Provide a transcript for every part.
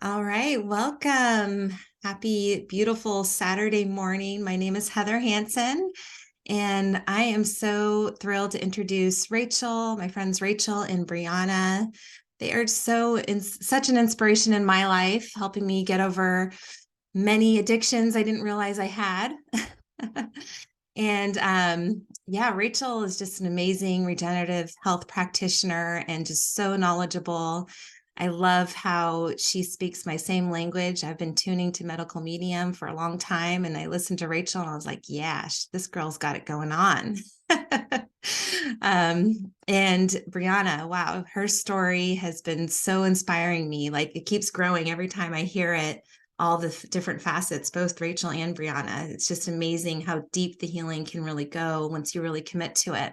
All right, welcome. Happy, beautiful Saturday morning. My name is Heather Hansen, and I am so thrilled to introduce Rachel, my friends Rachel and Briana. They are such an inspiration in my life, helping me get over many addictions I didn't realize I had. And yeah, Rachel is just an amazing regenerative health practitioner and just so knowledgeable. I love how she speaks my same language. I've been tuning to medical medium for a long time, and I listened to Rachel and I was like, yeah, this girl's got it going on. And Briana, wow, her story has been so inspiring me. Like it keeps growing every time I hear it, all the different facets, both Rachel and Briana. It's just amazing how deep the healing can really go once you really commit to it.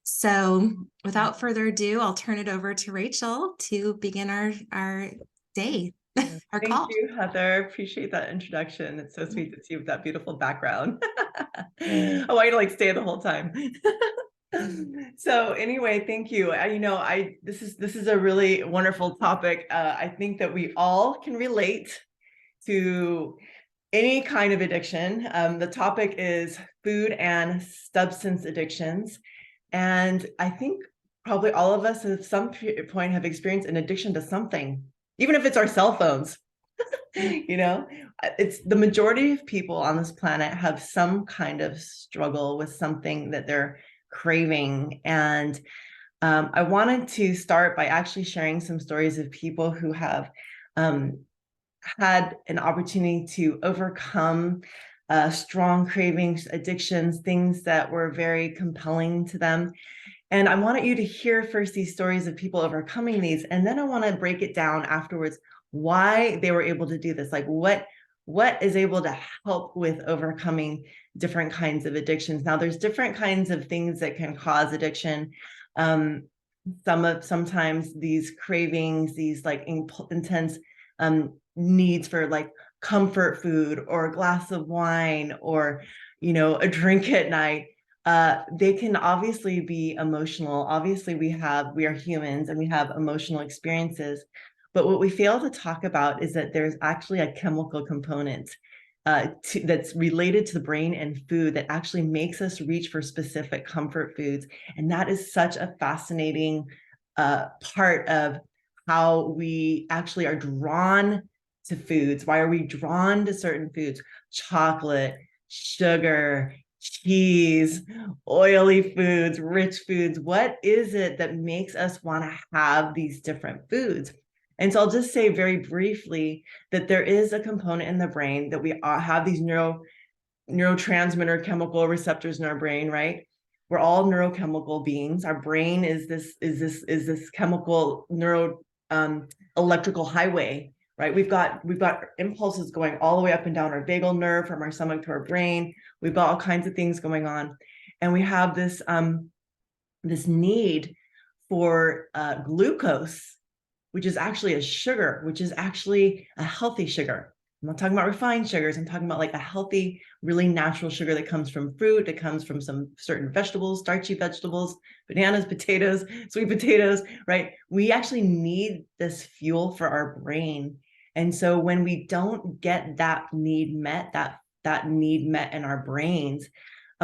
So without further ado, I'll turn it over to Rachel to begin our day, Yeah. our Thank call. you, Heather. Appreciate that introduction. It's so sweet to see you with that beautiful background. I want you to like stay the whole time. So anyway, thank you. This is a really wonderful topic. I think that we all can relate to any kind of addiction. The topic is food and substance addictions, and I think probably all of us at some point have experienced an addiction to something, even if it's our cell phones. you know it's the majority of people on this planet have some kind of struggle with something that they're craving. And I wanted to start by actually sharing some stories of people who have um, had an opportunity to overcome strong cravings, addictions, things that were very compelling to them. And I wanted you to hear first these stories of people overcoming these, and then I want to break it down afterwards why they were able to do this. Like what is able to help with overcoming different kinds of addictions. Now, there's different kinds of things that can cause addiction. Um, sometimes these cravings, these like intense needs for like comfort food or a glass of wine or a drink at night, they can obviously be emotional. Obviously, we are humans and we have emotional experiences. But what we fail to talk about is that there's actually a chemical component that's related to the brain and food that actually makes us reach for specific comfort foods. And that is such a fascinating part of how we actually are drawn to foods. Why are we drawn to certain foods? Chocolate, sugar, cheese, oily foods, rich foods. What is it that makes us want to have these different foods? And so I'll just say very briefly that there is a component in the brain that we all have these neurotransmitter chemical receptors in our brain, right? We're all neurochemical beings. Our brain is this chemical electrical highway, right? We've got impulses going all the way up and down our vagal nerve from our stomach to our brain. We've got all kinds of things going on, and we have this need for glucose, which is actually a sugar, which is actually a healthy sugar. I'm not talking about refined sugars. I'm talking about like a healthy, really natural sugar that comes from fruit, that comes from some certain vegetables, starchy vegetables, bananas, potatoes, sweet potatoes, right? We actually need this fuel for our brain. And so when we don't get that need met, that need met in our brains,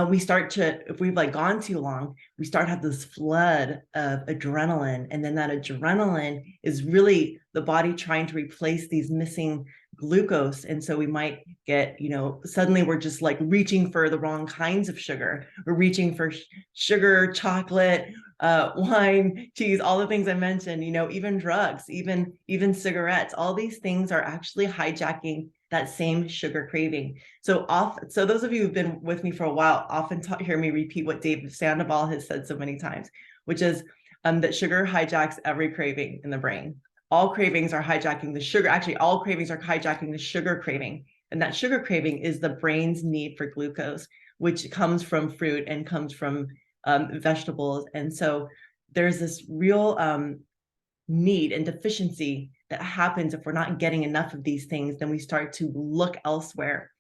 we start to, if we've like gone too long, we start to have this flood of adrenaline. And then that adrenaline is really the body trying to replace these missing glucose. And so we might get, suddenly we're just like reaching for the wrong kinds of sugar. We're reaching for sugar, chocolate, wine, cheese, all the things I mentioned, even drugs, even cigarettes. All these things are actually hijacking that same sugar craving. So those of you who've been with me for a while often hear me repeat what Dave Sandoval has said so many times, which is that sugar hijacks every craving in the brain. All cravings are hijacking the sugar. Actually, all cravings are hijacking the sugar craving. And that sugar craving is the brain's need for glucose, which comes from fruit and comes from vegetables. And so there's this real need and deficiency that happens if we're not getting enough of these things. Then we start to look elsewhere.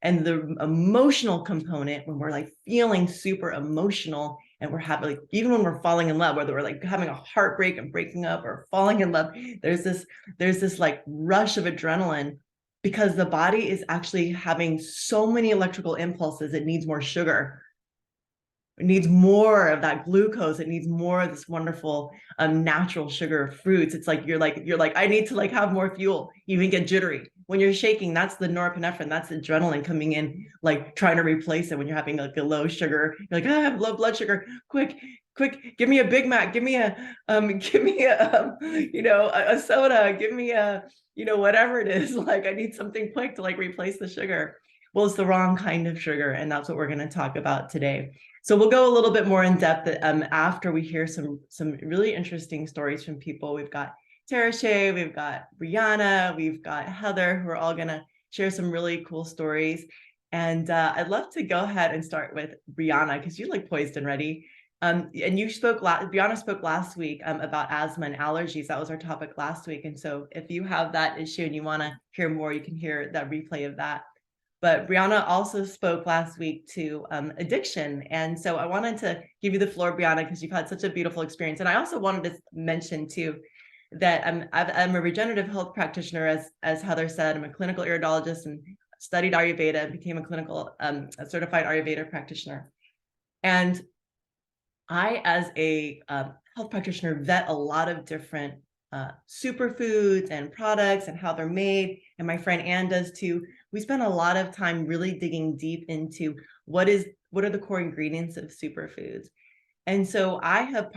And the emotional component, when we're like feeling super emotional and we're having, like, even when we're falling in love, whether we're like having a heartbreak and breaking up or falling in love, there's this like rush of adrenaline because the body is actually having so many electrical impulses. It needs more sugar. It needs more of that glucose. It needs more of this wonderful natural sugar fruits. It's like you're like I need to like have more fuel. You even get jittery when you're shaking. That's the norepinephrine. That's adrenaline coming in, like trying to replace it when you're having like a low sugar. You're like, I have low blood sugar. Quick, give me a Big Mac. Give me a a soda. Give me a whatever it is. Like I need something quick to like replace the sugar. Well, it's the wrong kind of sugar, and that's what we're going to talk about today. So we'll go a little bit more in depth after we hear some really interesting stories from people. We've got Tarashea, we've got Briana, we've got Heather, who are all gonna share some really cool stories. And I'd love to go ahead and start with Briana, because you look poised and ready. And Briana spoke last week about asthma and allergies. That was our topic last week. And so if you have that issue and you want to hear more, you can hear that replay of that. But Briana also spoke last week to addiction. And so I wanted to give you the floor, Briana, because you've had such a beautiful experience. And I also wanted to mention too, that I'm a regenerative health practitioner, as Heather said. I'm a clinical iridologist and studied Ayurveda and became a clinical a certified Ayurveda practitioner. And I, as a health practitioner, vet a lot of different superfoods and products and how they're made. And my friend Ann does too. We spend a lot of time really digging deep into what are the core ingredients of superfoods. And so we have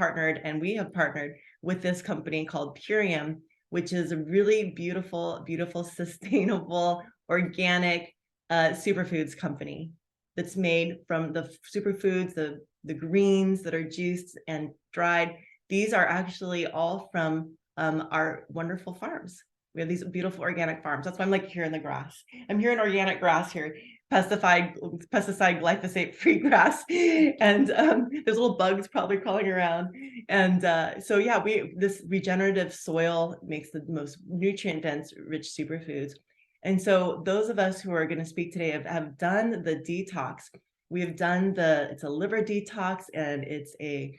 partnered with this company called Purium, which is a really beautiful, sustainable, organic superfoods company that's made from the superfoods, the greens that are juiced and dried. These are actually all from our wonderful farms. We have these beautiful organic farms. That's why I'm like here in the grass. I'm here in organic grass here, pesticide glyphosate-free grass, and there's little bugs probably crawling around. And so yeah, this regenerative soil makes the most nutrient-dense, rich superfoods. And so those of us who are going to speak today have done the detox. We have done it's a liver detox, and it's it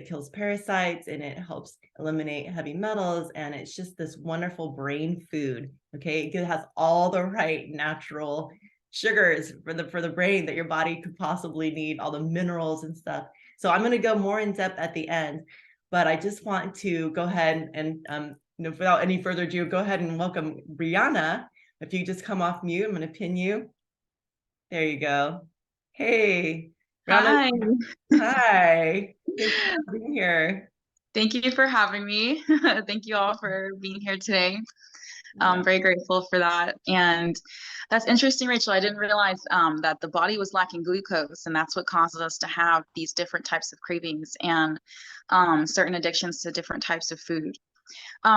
kills parasites, and it helps eliminate heavy metals, and it's just this wonderful brain food. Okay, it has all the right natural sugars for the brain that your body could possibly need, all the minerals and stuff. So I'm going to go more in depth at the end, but I just want to go ahead and without any further ado, go ahead and welcome Briana. If you just come off mute, I'm going to pin you. There you go. Hey, Briana. Hi. Thank you for being here. Thank you for having me. Thank you all for being here today. I'm very grateful for that. And that's interesting, Rachel. I didn't realize that the body was lacking glucose, and that's what causes us to have these different types of cravings and certain addictions to different types of food,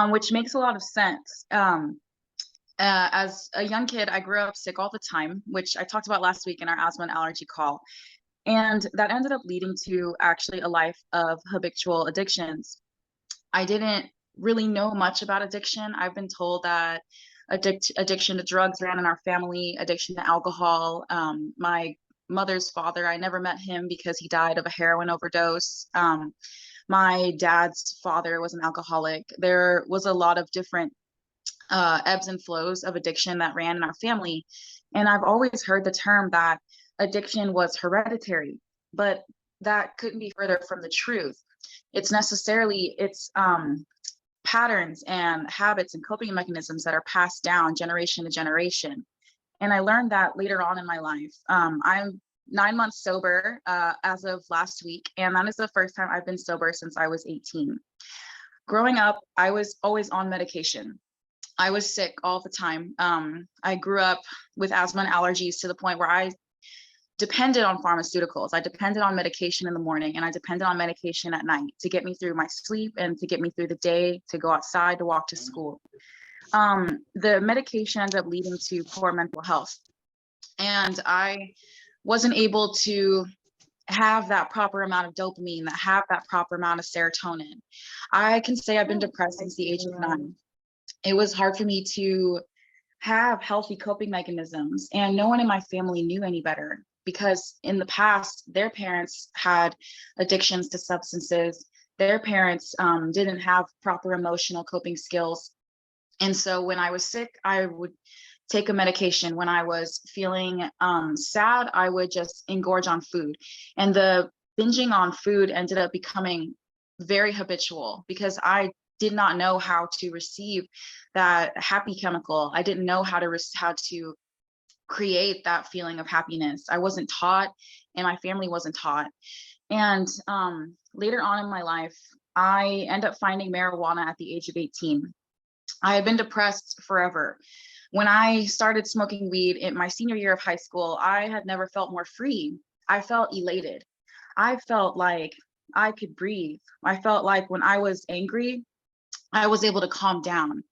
which makes a lot of sense. As a young kid, I grew up sick all the time, which I talked about last week in our asthma and allergy call. And that ended up leading to actually a life of habitual addictions. I didn't really know much about addiction. I've been told that addiction to drugs ran in our family, addiction to alcohol. My mother's father, I never met him because he died of a heroin overdose. My dad's father was an alcoholic. There was a lot of different ebbs and flows of addiction that ran in our family. And I've always heard the term that addiction was hereditary, but that couldn't be further from the truth. It's patterns and habits and coping mechanisms that are passed down generation to generation. And I learned that later on in my life. I'm 9 months sober as of last week, and that is the first time I've been sober since I was 18. Growing up, I was always on medication. I was sick all the time. I grew up with asthma and allergies to the point where I depended on pharmaceuticals. I depended on medication in the morning, and I depended on medication at night to get me through my sleep and to get me through the day, to go outside, to walk to school. The medication ended up leading to poor mental health. And I wasn't able to have that proper amount of dopamine, that have that proper amount of serotonin. I can say I've been depressed since the age of 9. It was hard for me to have healthy coping mechanisms, and no one in my family knew any better. because in the past, their parents had addictions to substances. Their parents didn't have proper emotional coping skills. And so when I was sick, I would take a medication. When I was feeling sad, I would just engorge on food. And the binging on food ended up becoming very habitual because I did not know how to receive that happy chemical. I didn't know how to create that feeling of happiness. I wasn't taught, and my family wasn't taught. And later on in my life, I end up finding marijuana at the age of 18. I had been depressed forever. When I started smoking weed in my senior year of high school, I had never felt more free. I felt elated. I felt like I could breathe. I felt like when I was angry, I was able to calm down.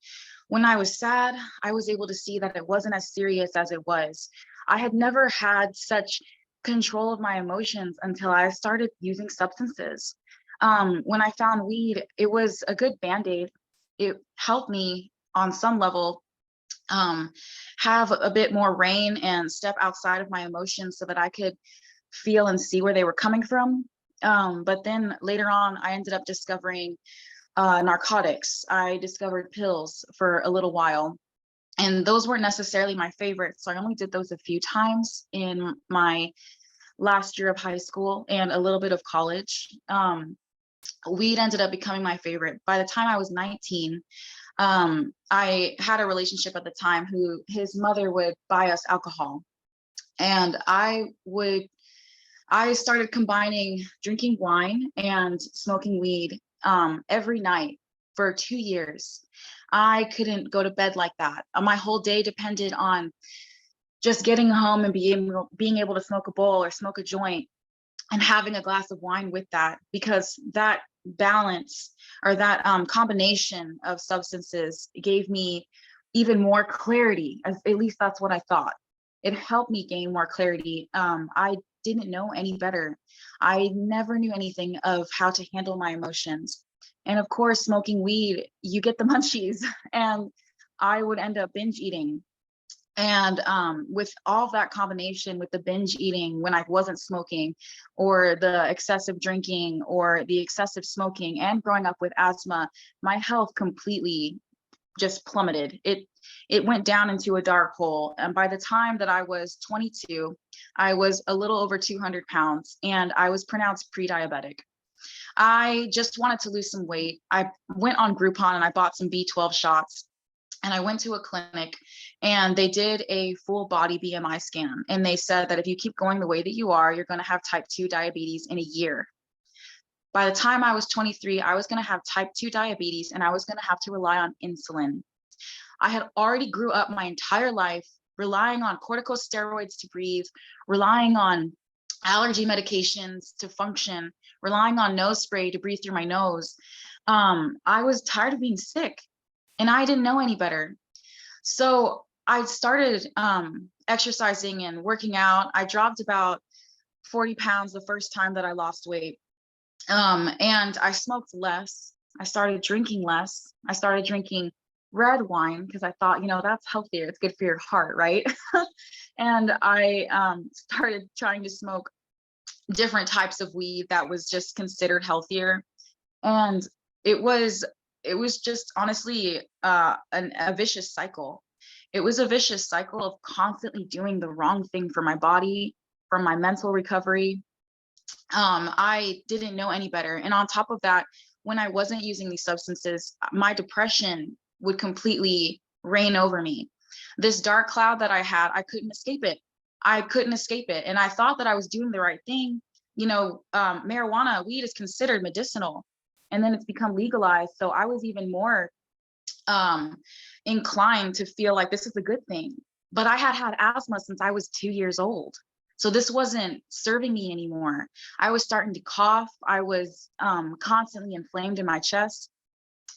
When I was sad, I was able to see that it wasn't as serious as it was. I had never had such control of my emotions until I started using substances. When I found weed, it was a good Band-Aid. It helped me on some level have a bit more reign and step outside of my emotions so that I could feel and see where they were coming from. But then later on, I ended up discovering narcotics. I discovered pills for a little while, and those weren't necessarily my favorites. So I only did those a few times in my last year of high school and a little bit of college. Weed ended up becoming my favorite. By the time I was 19, I had a relationship at the time who his mother would buy us alcohol. And I started combining drinking wine and smoking weed every night for 2 years. I couldn't go to bed like that. My whole day depended on just getting home and being able to smoke a bowl or smoke a joint and having a glass of wine with that, because that balance or that combination of substances gave me even more clarity. At least that's what I thought. It helped me gain more clarity. I didn't know any better. I never knew anything of how to handle my emotions. And of course, smoking weed, you get the munchies, and I would end up binge eating. And with all that combination with the binge eating when I wasn't smoking, or the excessive drinking or the excessive smoking, and growing up with asthma, my health completely just plummeted. It went down into a dark hole. And by the time that I was 22, I was a little over 200 pounds and I was pronounced pre-diabetic. I just wanted to lose some weight. I went on Groupon and I bought some B12 shots. And I went to a clinic and they did a full body BMI scan. And they said that if you keep going the way that you are, you're going to have type 2 diabetes in a year. By the time I was 23, I was going to have type 2 diabetes and I was going to have to rely on insulin. I had already grew up my entire life relying on corticosteroids to breathe, relying on allergy medications to function, relying on nose spray to breathe through my nose. I was tired of being sick and I didn't know any better. So I started exercising and working out. I dropped about 40 pounds the first time that I lost weight. And I smoked less. I started drinking less. I started drinking red wine because I thought, that's healthier. It's good for your heart, right? And I started trying to smoke different types of weed that was just considered healthier. And it was just honestly a vicious cycle. It was a vicious cycle of constantly doing the wrong thing for my body, for my mental recovery. I didn't know any better. And on top of that, when I wasn't using these substances, my depression would completely reign over me. This dark cloud that I had, I couldn't escape it. And I thought that I was doing the right thing. Marijuana, weed is considered medicinal, and then it's become legalized. So I was even more inclined to feel like this is a good thing. But I had asthma since I was 2 years old. So this wasn't serving me anymore. I was starting to cough. I was constantly inflamed in my chest.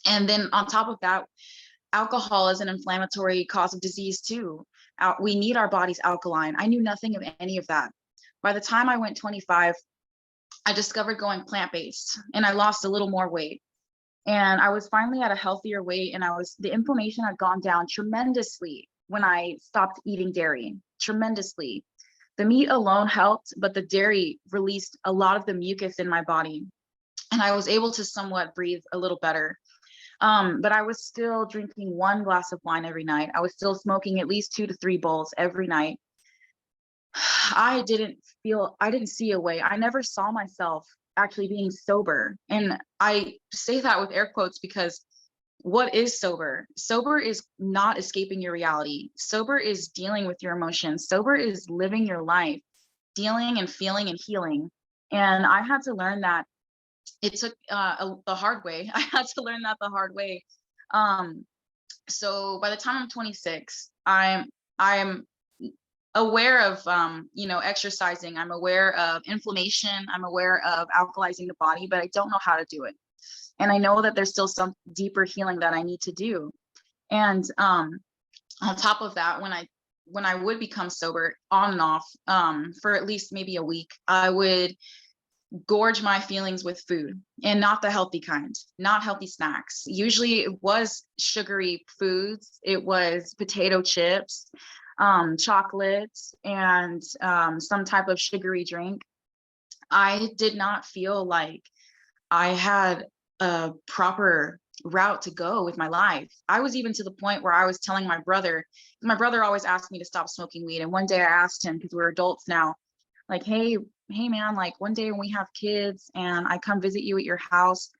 And then on top of that, alcohol is an inflammatory cause of disease too. We need our bodies alkaline. I knew nothing of any of that. By the time I went 25, I discovered going plant-based and I lost a little more weight. And I was finally at a healthier weight, and the inflammation had gone down tremendously when I stopped eating dairy, tremendously. The meat alone helped, but the dairy released a lot of the mucus in my body, and I was able to somewhat breathe a little better. But I was still drinking 1 glass of wine every night. I was still smoking at least 2 to 3 bowls every night. I didn't see a way. I never saw myself actually being sober. And I say that with air quotes because what is sober? Sober is not escaping your reality. Sober is dealing with your emotions. Sober is living your life, dealing and feeling and healing. And I had to learn that. It took the hard way. I had to learn that the hard way. So by the time I'm 26, I'm aware of exercising. I'm aware of inflammation. I'm aware of alkalizing the body, but I don't know how to do it. And I know that there's still some deeper healing that I need to do. And on top of that, when I would become sober on and off for at least maybe a week, I would gorge my feelings with food, and not the healthy kind, not healthy snacks. Usually it was sugary foods. It was potato chips, chocolates, and some type of sugary drink. I did not feel like I had a proper route to go with my life. I was even to the point where I was telling my brother always asked me to stop smoking weed. And one day I asked him, because we're adults now, like, hey man, like one day when we have kids and I come visit you at your house,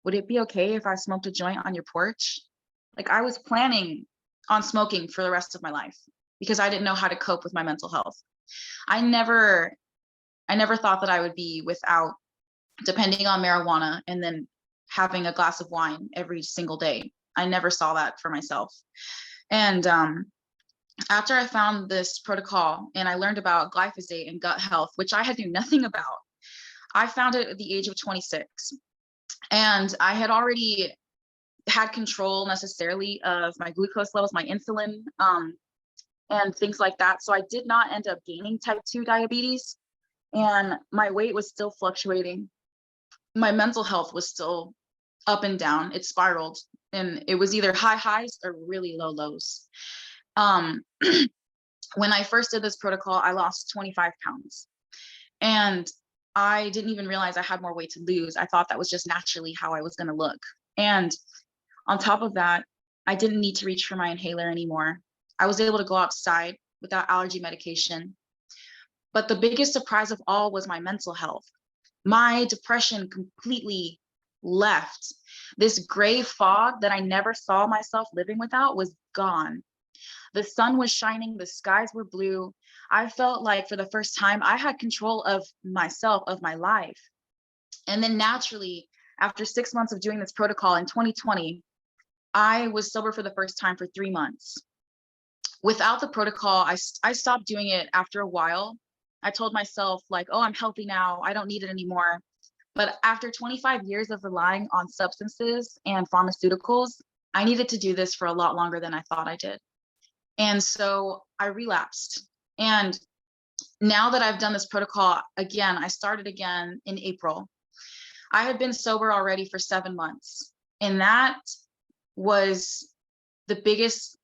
would it be okay if I smoked a joint on your porch? Like, I was planning on smoking for the rest of my life because I didn't know how to cope with my mental health. I never thought that I would be without depending on marijuana and then having a glass of wine every single day. I never saw that for myself. And after I found this protocol and I learned about glyphosate and gut health, which I had knew nothing about, I found it at the age of 26. And I had already had control necessarily of my glucose levels, my insulin, and things like that. So I did not end up gaining type 2 diabetes. And my weight was still fluctuating. My mental health was still up and down. It spiraled, and it was either high highs or really low lows. When I first did this protocol, I lost 25 pounds, and I didn't even realize I had more weight to lose. I thought that was just naturally how I was going to look. And on top of that, I didn't need to reach for my inhaler anymore. I was able to go outside without allergy medication. But the biggest surprise of all was my mental health. My depression completely left. This gray fog that I never saw myself living without was gone. The sun was shining, the skies were blue. I felt like for the first time I had control of myself, of my life. And then naturally, after 6 months of doing this protocol in 2020, I was sober for the first time for 3 months. Without the protocol, I stopped doing it after a while. I told myself, like, oh, I'm healthy now, I don't need it anymore. But after 25 years of relying on substances and pharmaceuticals, I needed to do this for a lot longer than I thought I did. And so I relapsed. And now that I've done this protocol again, I started again in April. I had been sober already for 7 months. And that was the biggest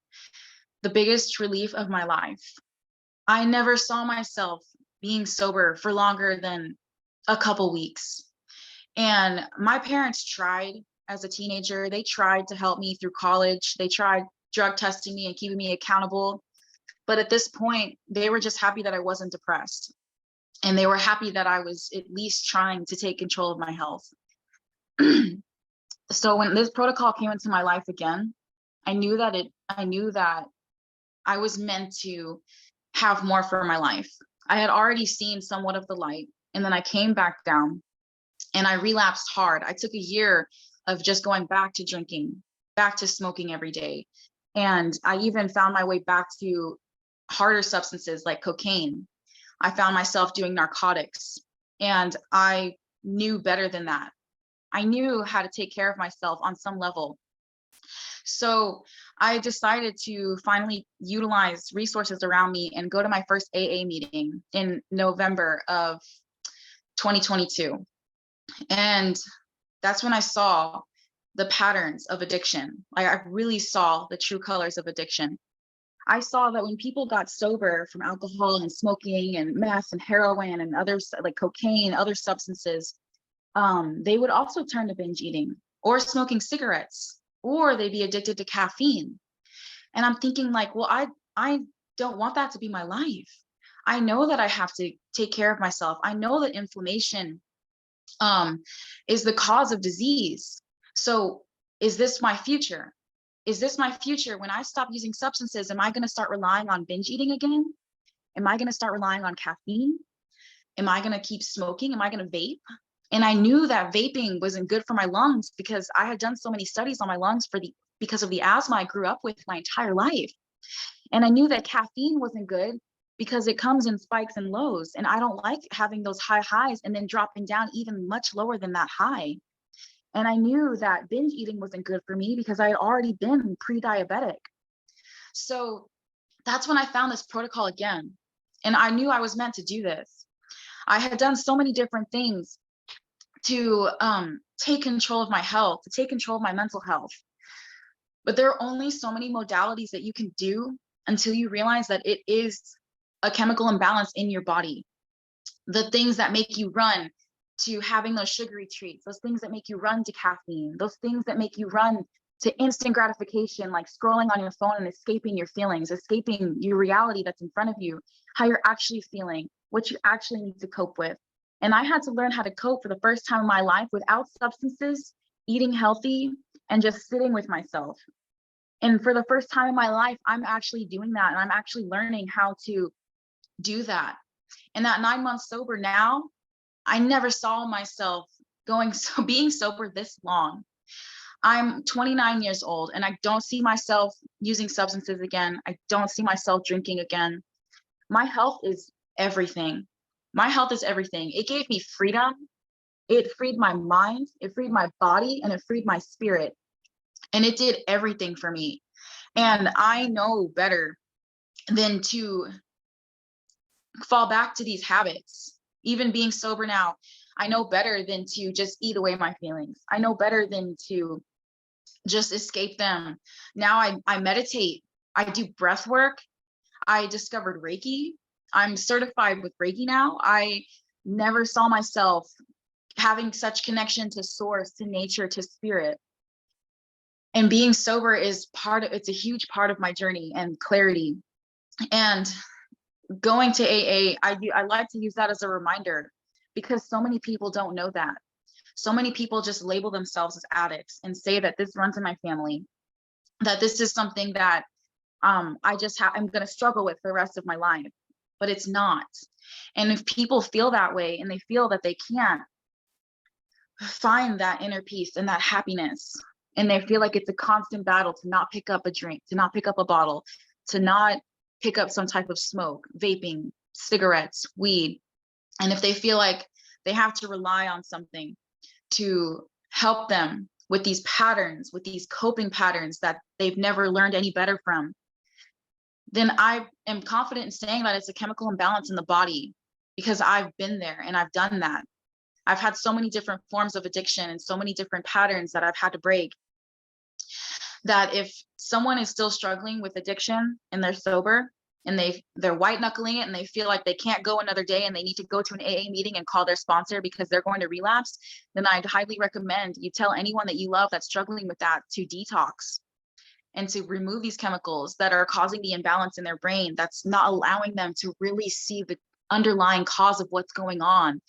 relief of my life. I never saw myself being sober for longer than a couple weeks. And my parents tried as a teenager. They tried to help me through college. They tried drug testing me and keeping me accountable. But at this point, they were just happy that I wasn't depressed. And they were happy that I was at least trying to take control of my health. So when this protocol came into my life again, I knew that I was meant to have more for my life. I had already seen somewhat of the light, and then I came back down and I relapsed hard. I took a year of just going back to drinking, back to smoking every day. And I even found my way back to harder substances like cocaine. I found myself doing narcotics, and I knew better than that. I knew how to take care of myself on some level. So I decided to finally utilize resources around me and go to my first AA meeting in November of 2022. And that's when I saw the patterns of addiction. I really saw the true colors of addiction. I saw that when people got sober from alcohol and smoking and meth and heroin and others like cocaine, other substances, they would also turn to binge eating or smoking cigarettes, or they'd be addicted to caffeine. And I'm thinking like, well, I don't want that to be my life. I know that I have to take care of myself. I know that inflammation is the cause of disease. So is this my future? Is this my future? When I stop using substances, am I going to start relying on binge eating again? Am I going to start relying on caffeine? Am I going to keep smoking? Am I going to vape? And I knew that vaping wasn't good for my lungs because I had done so many studies on my lungs because of the asthma I grew up with my entire life. And I knew that caffeine wasn't good because it comes in spikes and lows. And I don't like having those high highs and then dropping down even much lower than that high. And I knew that binge eating wasn't good for me because I had already been pre-diabetic. So that's when I found this protocol again. And I knew I was meant to do this. I had done so many different things to take control of my health, to take control of my mental health. But there are only so many modalities that you can do until you realize that it is a chemical imbalance in your body. The things that make you run to having those sugary treats, those things that make you run to caffeine, those things that make you run to instant gratification, like scrolling on your phone and escaping your feelings, escaping your reality that's in front of you, how you're actually feeling, what you actually need to cope with. And I had to learn how to cope for the first time in my life without substances, eating healthy, and just sitting with myself. And for the first time in my life, I'm actually doing that. And I'm actually learning how to do that. And that 9 months sober now, I never saw myself being sober this long. I'm 29 years old and I don't see myself using substances again. I don't see myself drinking again. My health is everything. My health is everything. It gave me freedom. It freed my mind, it freed my body, and it freed my spirit. And it did everything for me. And I know better than to fall back to these habits. Even being sober now, I know better than to just eat away my feelings. I know better than to just escape them. Now I meditate. I do breath work. I discovered Reiki. I'm certified with Reiki now. I never saw myself having such connection to source, to nature, to spirit. And being sober is it's a huge part of my journey and clarity. And going to AA, I like to use that as a reminder because so many people don't know that. So many people just label themselves as addicts and say that this runs in my family, that this is something that I'm going to struggle with for the rest of my life, but it's not. And if people feel that way and they feel that they can't find that inner peace and that happiness, and they feel like it's a constant battle to not pick up a drink, to not pick up a bottle, to not pick up some type of smoke, vaping, cigarettes, weed. And if they feel like they have to rely on something to help them with these patterns, with these coping patterns that they've never learned any better from, then I am confident in saying that it's a chemical imbalance in the body because I've been there and I've done that. I've had so many different forms of addiction and so many different patterns that I've had to break, that if someone is still struggling with addiction and they're sober and they're white knuckling it and they feel like they can't go another day and they need to go to an AA meeting and call their sponsor because they're going to relapse, then I'd highly recommend you tell anyone that you love that's struggling with that to detox and to remove these chemicals that are causing the imbalance in their brain, that's not allowing them to really see the underlying cause of what's going on.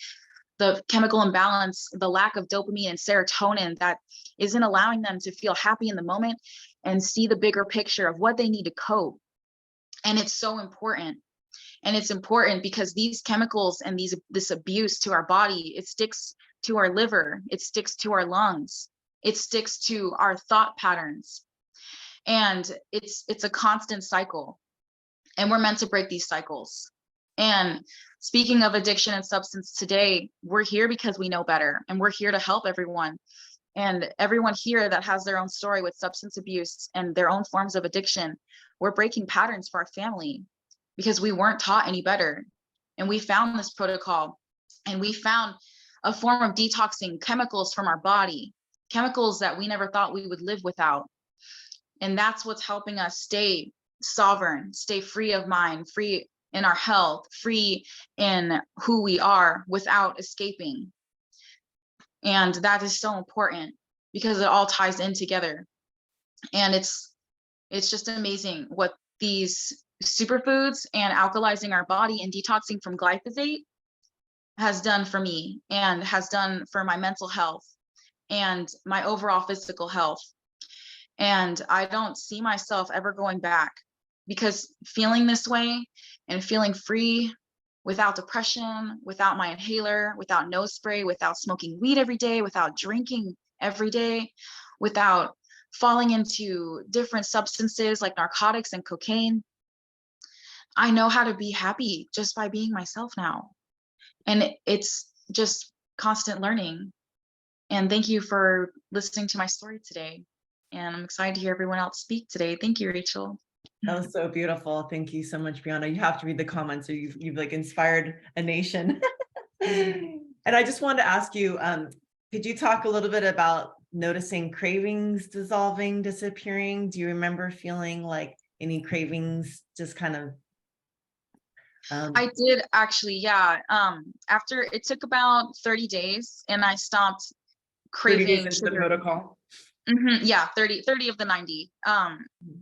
The chemical imbalance, the lack of dopamine and serotonin that isn't allowing them to feel happy in the moment and see the bigger picture of what they need to cope. And it's so important. And it's important because these chemicals and this abuse to our body, it sticks to our liver, it sticks to our lungs, it sticks to our thought patterns. And it's a constant cycle. And we're meant to break these cycles. And speaking of addiction and substance today, we're here because we know better and we're here to help everyone. And everyone here that has their own story with substance abuse and their own forms of addiction, we're breaking patterns for our family because we weren't taught any better. And we found this protocol and we found a form of detoxing chemicals from our body, chemicals that we never thought we would live without. And that's what's helping us stay sovereign, stay free of mind, free in our health, free in who we are without escaping. And that is so important because it all ties in together. And it's just amazing what these superfoods and alkalizing our body and detoxing from glyphosate has done for me and has done for my mental health and my overall physical health. And I don't see myself ever going back, because feeling this way and feeling free without depression, without my inhaler, without nose spray, without smoking weed every day, without drinking every day, without falling into different substances like narcotics and cocaine, I know how to be happy just by being myself now. And it's just constant learning. And thank you for listening to my story today. And I'm excited to hear everyone else speak today. Thank you, Rachel. That was so beautiful. Thank you so much, Briana. You have to read the comments, or you've like inspired a nation. And I just wanted to ask you, could you talk a little bit about noticing cravings dissolving, disappearing? Do you remember feeling like any cravings just kind of? I did actually, yeah. After it took about 30 days and I stopped 30 days craving into the sugar. protocol? Yeah, 30 of the 90.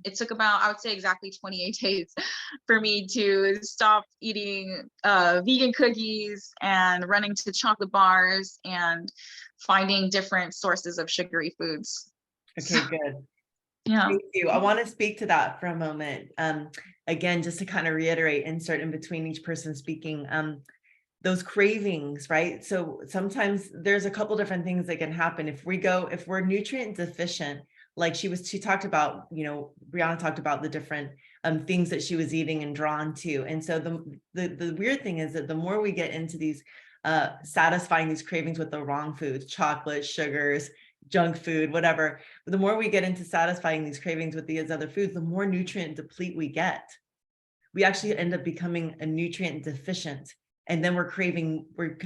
It took about, I would say exactly 28 days for me to stop eating vegan cookies and running to chocolate bars and finding different sources of sugary foods. Okay, good. Yeah. Thank you. I want to speak to that for a moment. Again, just to kind of reiterate, insert in between each person speaking, those cravings, right? So sometimes there's a couple different things that can happen. If we're nutrient deficient, like she talked about, Briana talked about the different things that she was eating and drawn to. And so the weird thing is that the more we get into these satisfying these cravings with the wrong foods, chocolate, sugars, junk food, whatever, the more we get into satisfying these cravings with these other foods, the more nutrient deplete we get. We actually end up becoming a nutrient deficient. And then we're craving, we're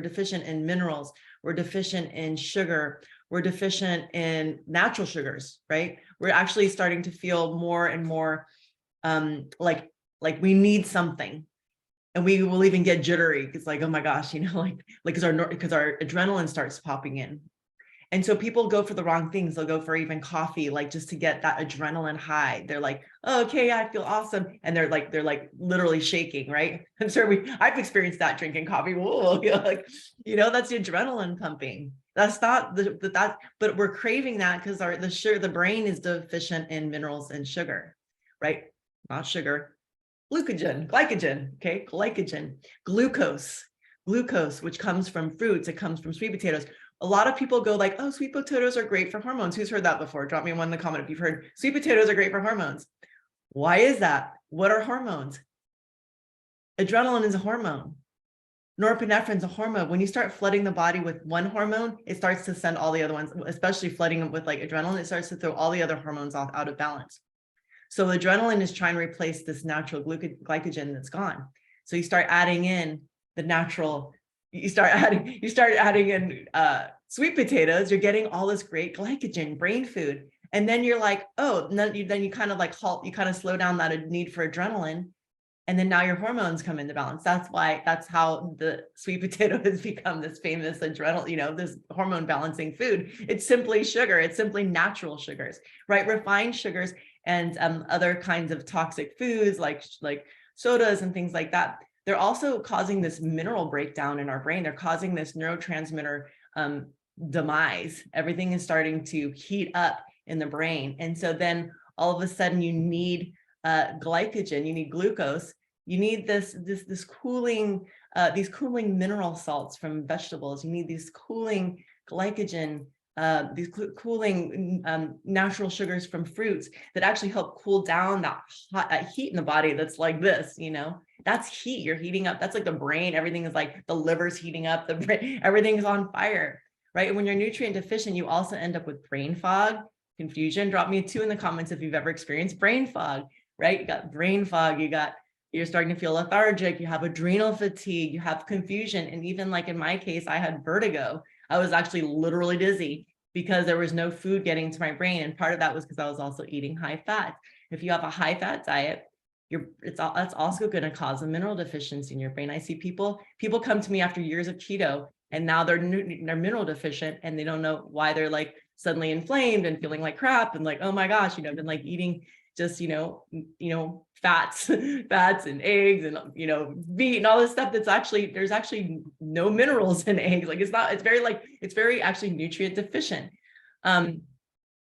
deficient in minerals, we're deficient in sugar, we're deficient in natural sugars, right? We're actually starting to feel more and more like we need something. And we will even get jittery. It's like, oh my gosh, because our adrenaline starts popping in. And so people go for the wrong things. They'll go for even coffee, like just to get that adrenaline high. They're like, oh, okay, I feel awesome. And they're like literally shaking, right? I'm sure I've experienced that drinking coffee. Whoa, that's the adrenaline pumping. That's not but we're craving that because the brain is deficient in minerals and sugar, right? Not sugar, glycogen, okay? Glucose, which comes from fruits, it comes from sweet potatoes. A lot of people go like, oh, sweet potatoes are great for hormones. Who's heard that before? Drop me one in the comment if you've heard sweet potatoes are great for hormones. Why is that? What are hormones? Adrenaline is a hormone. Norepinephrine is a hormone. When you start flooding the body with one hormone, it starts to send all the other ones, especially flooding them with like adrenaline, it starts to throw all the other hormones out of balance. So adrenaline is trying to replace this natural glycogen that's gone. So you start adding in the natural, you start adding in sweet potatoes, you're getting all this great glycogen, brain food. And then you're like, oh, then you kind of like halt, you kind of slow down that need for adrenaline. And then now your hormones come into balance. That's how the sweet potato has become this famous adrenaline, this hormone balancing food. It's simply sugar. It's simply natural sugars, right? Refined sugars and other kinds of toxic foods like sodas and things like that. They're also causing this mineral breakdown in our brain. They're causing this neurotransmitter demise. Everything is starting to heat up in the brain. And so then all of a sudden you need glycogen, you need glucose, you need this cooling, these cooling mineral salts from vegetables. You need these cooling glycogen, these cooling natural sugars from fruits that actually help cool down that heat in the body. That's like this, that's heat. You're heating up. That's like the brain. Everything is like the liver's heating up. The brain, everything's on fire, right? And when you're nutrient deficient, you also end up with brain fog, confusion. Drop me a 2 in the comments if you've ever experienced brain fog, right? You got brain fog. You're starting to feel lethargic. You have adrenal fatigue. You have confusion. And even like in my case, I had vertigo. I was actually literally dizzy. because there was no food getting to my brain. And part of that was because I was also eating high fat. If you have a high fat diet, that's also going to cause a mineral deficiency in your brain. I see people come to me after years of keto, and now they're mineral deficient, and they don't know why they're like suddenly inflamed and feeling like crap, and like, oh my gosh, I've been like eating just, fats and eggs and, meat and all this stuff that's there's actually no minerals in eggs. Like it's very actually nutrient deficient.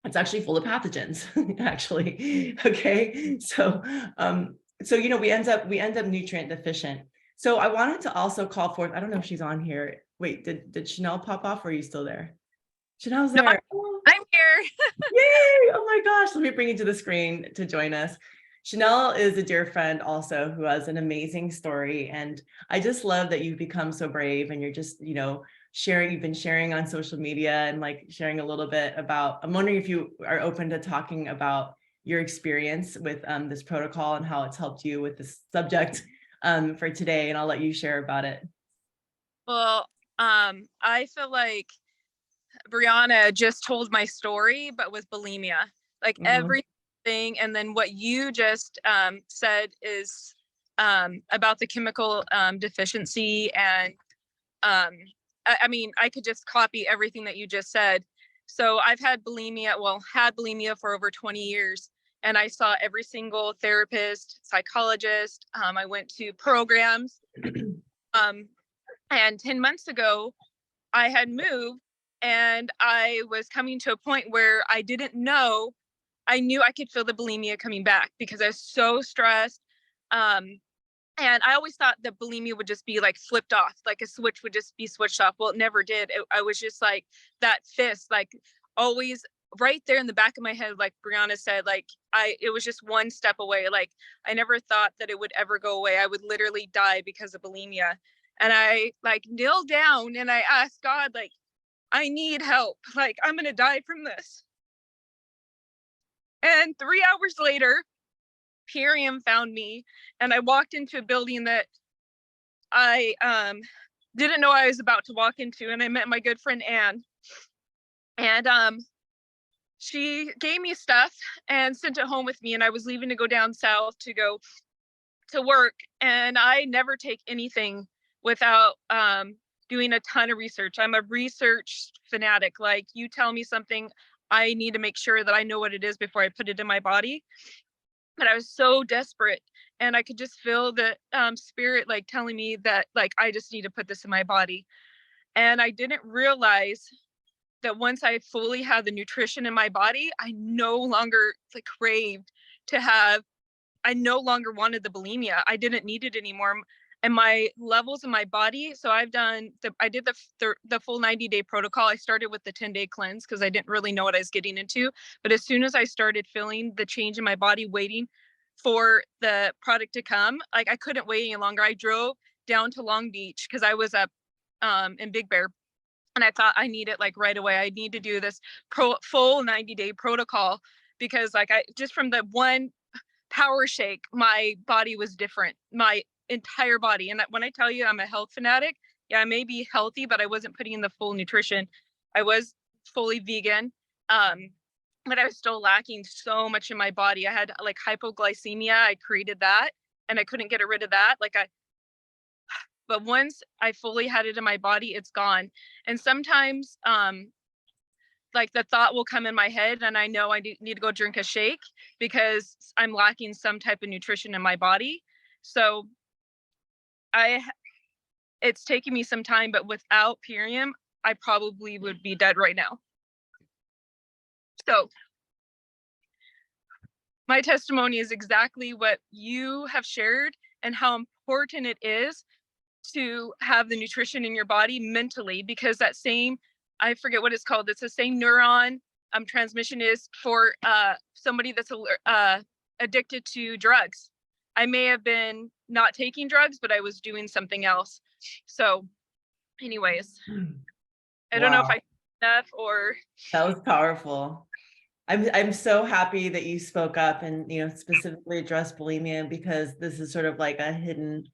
It's actually full of pathogens, actually. Okay. So, we end up nutrient deficient. So I wanted to also call forth, I don't know if she's on here. Wait, did Channell pop off, or are you still there? Channell's there. No, I'm here. Yay! Oh my gosh, let me bring you to the screen to join us. Channell is a dear friend also who has an amazing story. And I just love that you've become so brave, and you're just, you've been sharing on social media and like sharing a little bit about, I'm wondering if you are open to talking about your experience with this protocol and how it's helped you with this subject for today. And I'll let you share about it. Well, I feel like Briana just told my story, but with bulimia, like everything. And then what you just said is about the chemical deficiency. And I mean, I could just copy everything that you just said. So I've had bulimia for over 20 years. And I saw every single therapist, psychologist. I went to programs. And 10 months ago, I had moved, and I was coming to a point where I didn't know. I knew I could feel the bulimia coming back because I was so stressed. And I always thought that bulimia would just be like flipped off, like a switch would just be switched off. Well, it never did. I was just like that fist, like always right there in the back of my head, like Briana said, like it was just one step away. Like I never thought that it would ever go away. I would literally die because of bulimia. And I like kneel down and I asked God, like, I need help. Like, I'm going to die from this. And 3 hours later, Purium found me, and I walked into a building that I didn't know I was about to walk into. And I met my good friend, Anne. And she gave me stuff and sent it home with me. And I was leaving to go down south to go to work. And I never take anything without doing a ton of research. I'm a research fanatic. Like, you tell me something, I need to make sure that I know what it is before I put it in my body. But I was so desperate, and I could just feel the spirit like telling me that like I just need to put this in my body. And I didn't realize that once I fully had the nutrition in my body, I no longer like craved to have, I no longer wanted the bulimia. I didn't need it anymore. And my levels in my body. So I did the full 90-day protocol. I started with the 10-day cleanse because I didn't really know what I was getting into. But as soon as I started feeling the change in my body, waiting for the product to come, like I couldn't wait any longer. I drove down to Long Beach because I was up in Big Bear. And I thought I need it like right away. I need to do this full 90-day protocol because like just from the one power shake, my body was different. My entire body. And when I tell you I'm a health fanatic, yeah, I may be healthy, but I wasn't putting in the full nutrition. I was fully vegan, but I was still lacking so much in my body. I had like hypoglycemia. I created that, and I couldn't get rid of that. But once I fully had it in my body, it's gone. And sometimes, like the thought will come in my head, and I know I need to go drink a shake because I'm lacking some type of nutrition in my body. So it's taken me some time, but without Purium, I probably would be dead right now. So my testimony is exactly what you have shared, and how important it is to have the nutrition in your body mentally, because that same, I forget what it's called, it's the same neuron transmission is for somebody that's addicted to drugs. I may have been not taking drugs, but I was doing something else. So anyways, I don't know if I enough or. That was powerful. I'm so happy that you spoke up and, specifically addressed bulimia, because this is sort of like a hidden,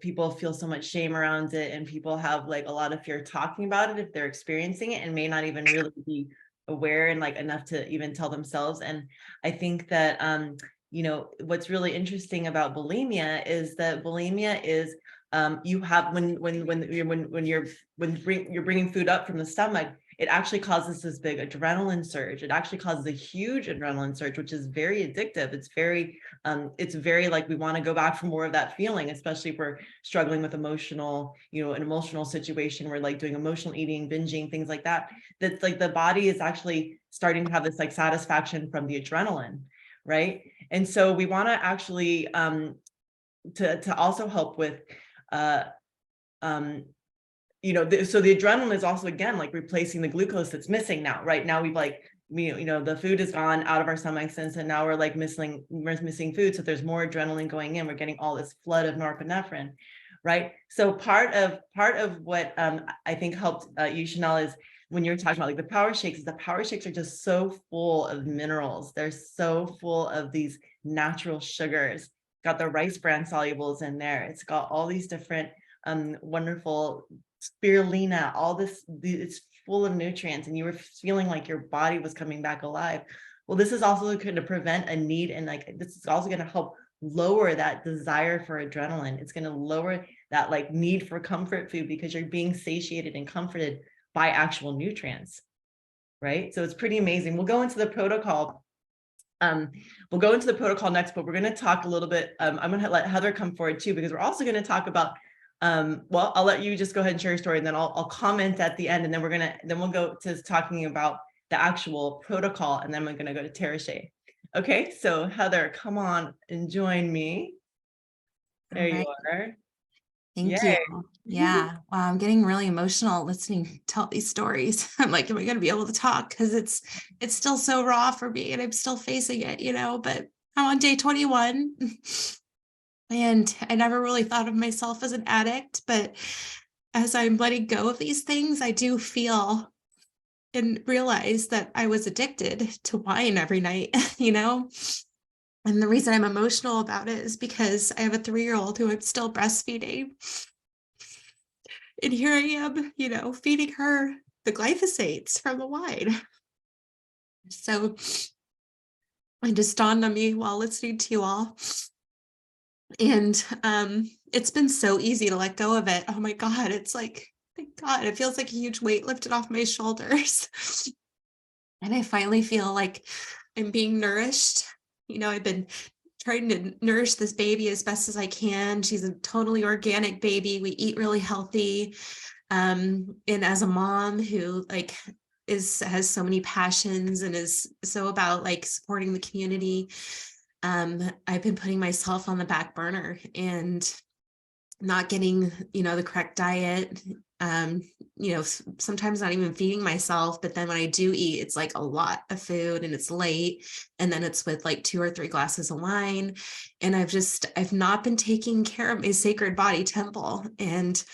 people feel so much shame around it, and people have like a lot of fear talking about it if they're experiencing it, and may not even really be aware and like enough to even tell themselves. And I think that, what's really interesting about bulimia is that bulimia is, you have you're bringing food up from the stomach, it actually causes this big adrenaline surge. It actually causes a huge adrenaline surge, which is very addictive. It's very like, we want to go back for more of that feeling, especially if we're struggling with emotional, an emotional situation. We're like doing emotional eating, binging, things like that. That's like the body is actually starting to have this like satisfaction from the adrenaline, right? And so we want to actually to also help with so the adrenaline is also, again, like replacing the glucose that's missing now, right? Now we've like, the food is gone out of our stomachs, and so now we're like missing food. So there's more adrenaline going in. We're getting all this flood of norepinephrine, right? So part of what I think helped you, Channell, is when you're talking about like the power shakes are just so full of minerals. They're so full of these natural sugars. Got the rice bran solubles in there. It's got all these different wonderful spirulina, all this, it's full of nutrients, and you were feeling like your body was coming back alive. Well, this is also going to prevent a need, and like this is also going to help lower that desire for adrenaline. It's going to lower that like need for comfort food, because you're being satiated and comforted by actual nutrients, right? So it's pretty amazing. We'll go into the protocol. We'll go into the protocol next, but we're going to talk a little bit. I'm going to let Heather come forward too, because we're also going to talk about well, I'll let you just go ahead and share your story, and then I'll comment at the end, and then we'll go to talking about the actual protocol, and then we're gonna go to Tarashea. Okay, so Heather, come on and join me. There you are. Thank you. Yeah. Wow, I'm getting really emotional listening to all these stories. I'm like, am I going to be able to talk? Because it's still so raw for me, and I'm still facing it, but I'm on day 21. And I never really thought of myself as an addict, but as I'm letting go of these things, I do feel and realize that I was addicted to wine every night, And the reason I'm emotional about it is because I have a 3-year-old who I'm still breastfeeding. And here I am, feeding her the glyphosates from the wine. So it just dawned on me while listening to you all. And it's been so easy to let go of it. Oh my God, it's like, thank God, it feels like a huge weight lifted off my shoulders. And I finally feel like I'm being nourished. I've been trying to nourish this baby as best as I can. She's a totally organic baby. We eat really healthy. And as a mom who like has so many passions and is so about like supporting the community, I've been putting myself on the back burner and not getting, the correct diet, sometimes not even feeding myself. But then when I do eat, it's like a lot of food, and it's late, and then it's with like 2 or 3 glasses of wine. And I've not been taking care of my sacred body temple, and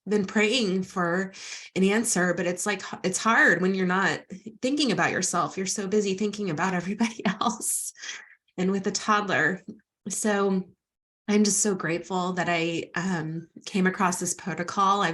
been praying for an answer. But it's like, it's hard when you're not thinking about yourself. You're so busy thinking about everybody else. And with a toddler. So I'm just so grateful that I came across this protocol.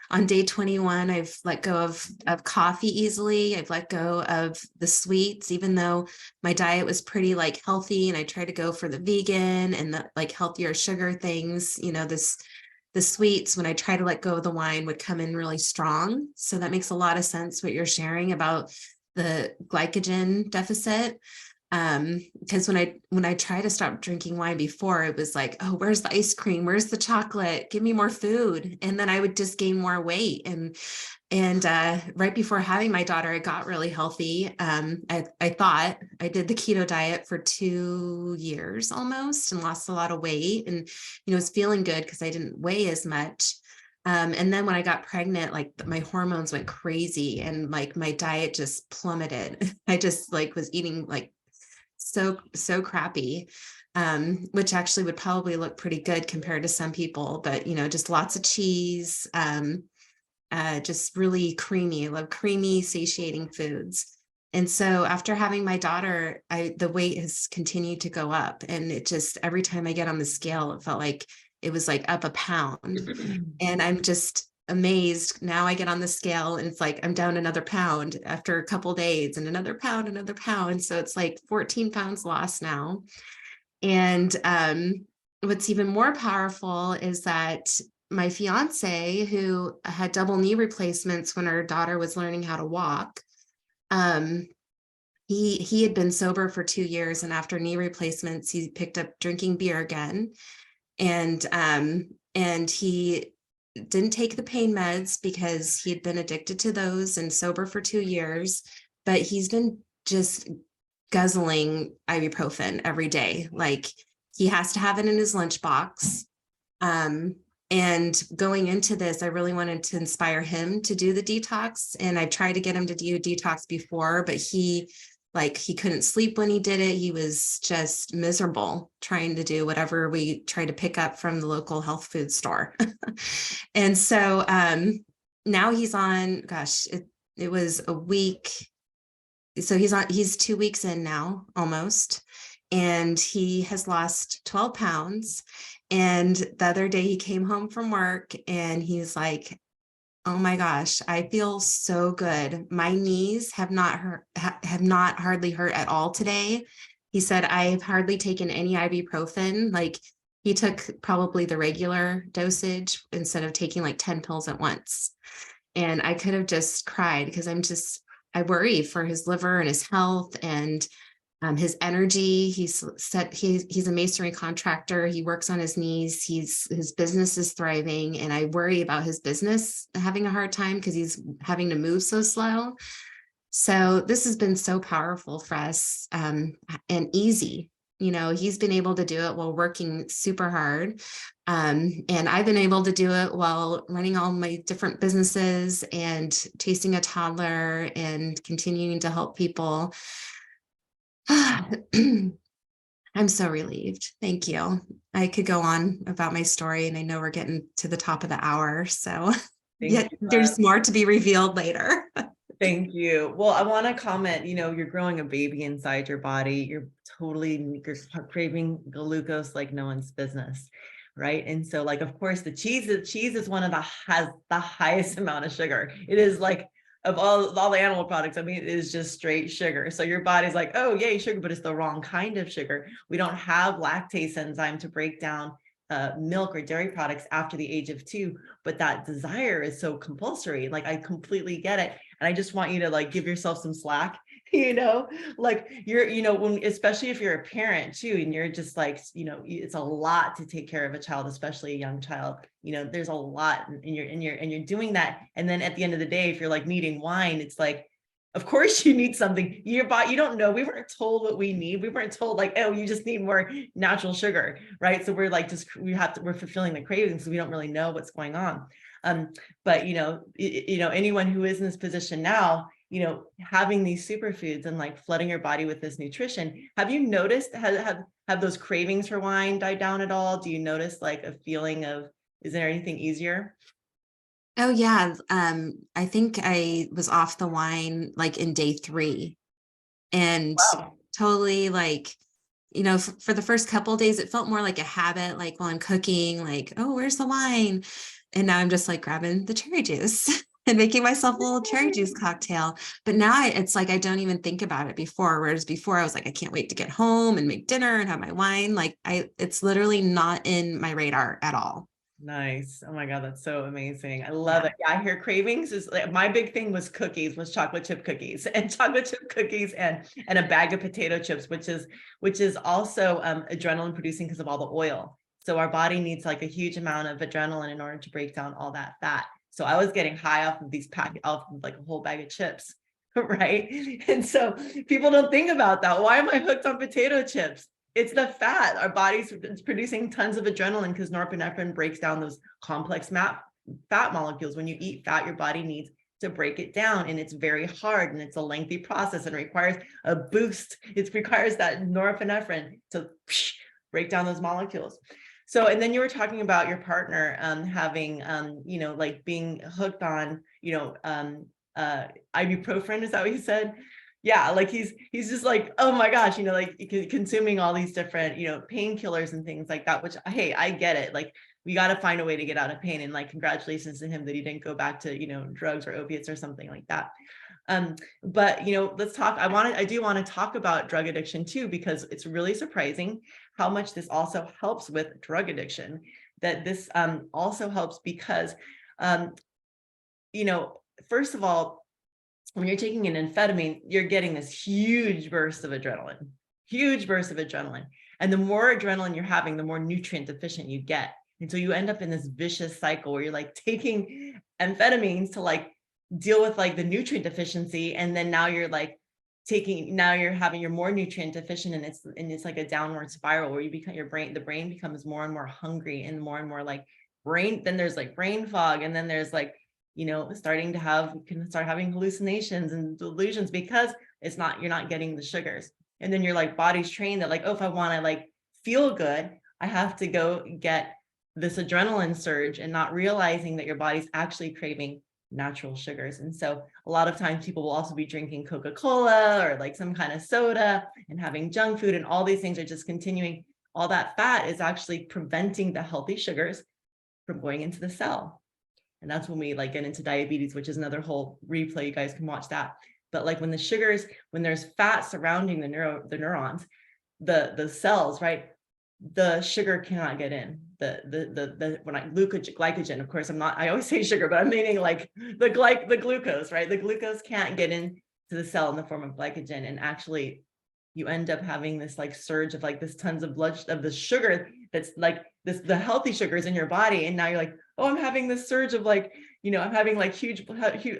On day 21, I've let go of coffee easily. I've let go of the sweets, even though my diet was pretty like healthy, and I tried to go for the vegan and the like healthier sugar things. The sweets, when I try to let go of the wine, would come in really strong. So that makes a lot of sense what you're sharing about the glycogen deficit. Because when I try to stop drinking wine before, it was like, oh, where's the ice cream? Where's the chocolate? Give me more food. And then I would just gain more weight. And right before having my daughter, I got really healthy. I thought I did the keto diet for 2 years almost, and lost a lot of weight, and, was feeling good because I didn't weigh as much. And then when I got pregnant, like my hormones went crazy, and like my diet just plummeted. I just like was eating like so crappy, which actually would probably look pretty good compared to some people, but just lots of cheese, just really creamy. I love creamy, satiating foods. And so after having my daughter, the weight has continued to go up. And it just, every time I get on the scale, it felt like it was like up a pound. And I'm just amazed. Now I get on the scale and it's like I'm down another pound after a couple days, and another pound, another pound. So it's like 14 pounds lost now. And what's even more powerful is that my fiance, who had double knee replacements when our daughter was learning how to walk, he had been sober for 2 years, and after knee replacements, he picked up drinking beer again. And he didn't take the pain meds because he had been addicted to those and sober for 2 years, but he's been just guzzling ibuprofen every day. Like, he has to have it in his lunchbox. And going into this, I really wanted to inspire him to do the detox. And I tried to get him to do detox before, but he couldn't sleep when he did it. He was just miserable trying to do whatever we tried to pick up from the local health food store. And so now he's on, gosh, it was a week. So he's 2 weeks in now, almost. And he has lost 12 pounds. And the other day he came home from work and he's like, oh my gosh, I feel so good. My knees have not hardly hurt at all today. He said, I've hardly taken any ibuprofen. Like, he took probably the regular dosage instead of taking like 10 pills at once. And I could have just cried because I worry for his liver and his health and his energy. He's a masonry contractor. He works on his knees. His business is thriving, and I worry about his business having a hard time because he's having to move so slow. So this has been so powerful for us, and easy. He's been able to do it while working super hard. And I've been able to do it while running all my different businesses and chasing a toddler and continuing to help people. I'm so relieved. Thank you. I could go on about my story, and I know we're getting to the top of the hour. So there's more to be revealed later. Thank you. Well, I want to comment, you're growing a baby inside your body. You're craving glucose like no one's business. Right. And so, like, of course, the cheese is one of has the highest amount of sugar. It is like, of all the animal products, I mean, it is just straight sugar. So your body's like, oh, yay, sugar, but it's the wrong kind of sugar. We don't have lactase enzyme to break down milk or dairy products after the age of 2, but that desire is so compulsory. Like, I completely get it. And I just want you to like give yourself some slack, like when, especially if you're a parent too, and you're just like, it's a lot to take care of a child, especially a young child, there's a lot, and you're doing that. And then at the end of the day, if you're like needing wine, it's like, of course you need something. Your body, you don't know. We weren't told what we need. We weren't told like, oh, you just need more natural sugar, right? So we're like, we're fulfilling the cravings. We don't really know what's going on. But anyone who is in this position now, having these superfoods and like flooding your body with this nutrition, have you noticed, have those cravings for wine died down at all? Do you notice like a feeling of, is there anything easier? Oh yeah. I think I was off the wine like in day 3, and Wow. totally like, for the first couple of days, it felt more like a habit, like while I'm cooking, like, oh, where's the wine? And now I'm just like grabbing the cherry juice and making myself a little cherry juice cocktail. But now it's like, I don't even think about it before. Whereas before I was like, I can't wait to get home and make dinner and have my wine. Like it's literally not in my radar at all. Nice. Oh my God, that's so amazing. I love it. Yeah, I hear cravings is like, my big thing was chocolate chip cookies and a bag of potato chips, which is also adrenaline producing because of all the oil. So our body needs like a huge amount of adrenaline in order to break down all that fat. So I was getting high off of off of like a whole bag of chips, right? And so people don't think about that. Why am I hooked on potato chips? It's the fat. Our body's producing tons of adrenaline because norepinephrine breaks down those complex fat molecules. When you eat fat, your body needs to break it down, and it's very hard, and it's a lengthy process, and requires a boost. It requires that norepinephrine to break down those molecules. So, and then you were talking about your partner having, like being hooked on, ibuprofen. Is that what you said? yeah, like he's just like, oh my gosh, you know, like consuming all these different, you know, painkillers and things like that, which, hey, I get it. Like, we got to find a way to get out of pain, and like, congratulations to him that he didn't go back to, you know, drugs or opiates or something like that. But, you know, let's talk, I do want to talk about drug addiction too, because it's really surprising how much this also helps with drug addiction, that this also helps because, you know, first of all, when you're taking an amphetamine, you're getting this huge burst of adrenaline. And the more adrenaline you're having, the more nutrient deficient you get. And so you end up in this vicious cycle where you're like taking amphetamines to like deal with like the nutrient deficiency. And then now you're like you're more nutrient deficient, and it's like a downward spiral where you become, the brain becomes more and more hungry, and more like then there's like brain fog. And then there's like, you know, you can start having hallucinations and delusions because you're not getting the sugars. And then your like body's trained that like, oh, if I want to like feel good, I have to go get this adrenaline surge, and not realizing that your body's actually craving natural sugars. And so a lot of times people will also be drinking Coca-Cola or like some kind of soda and having junk food, and all these things are just continuing. All that fat is actually preventing the healthy sugars from going into the cell. And that's when we like get into diabetes, which is another whole replay. You guys can watch that. But like when there's fat surrounding the neurons, the cells, right? The sugar cannot get in. Glycogen, of course, I always say sugar, but I'm meaning like the glucose, right? The glucose can't get into the cell in the form of glycogen. And actually you end up having this like surge of like this tons of blood of the sugar that's like the healthy sugars in your body. And now you're like, oh, I'm having this surge of like, you know, I'm having like huge,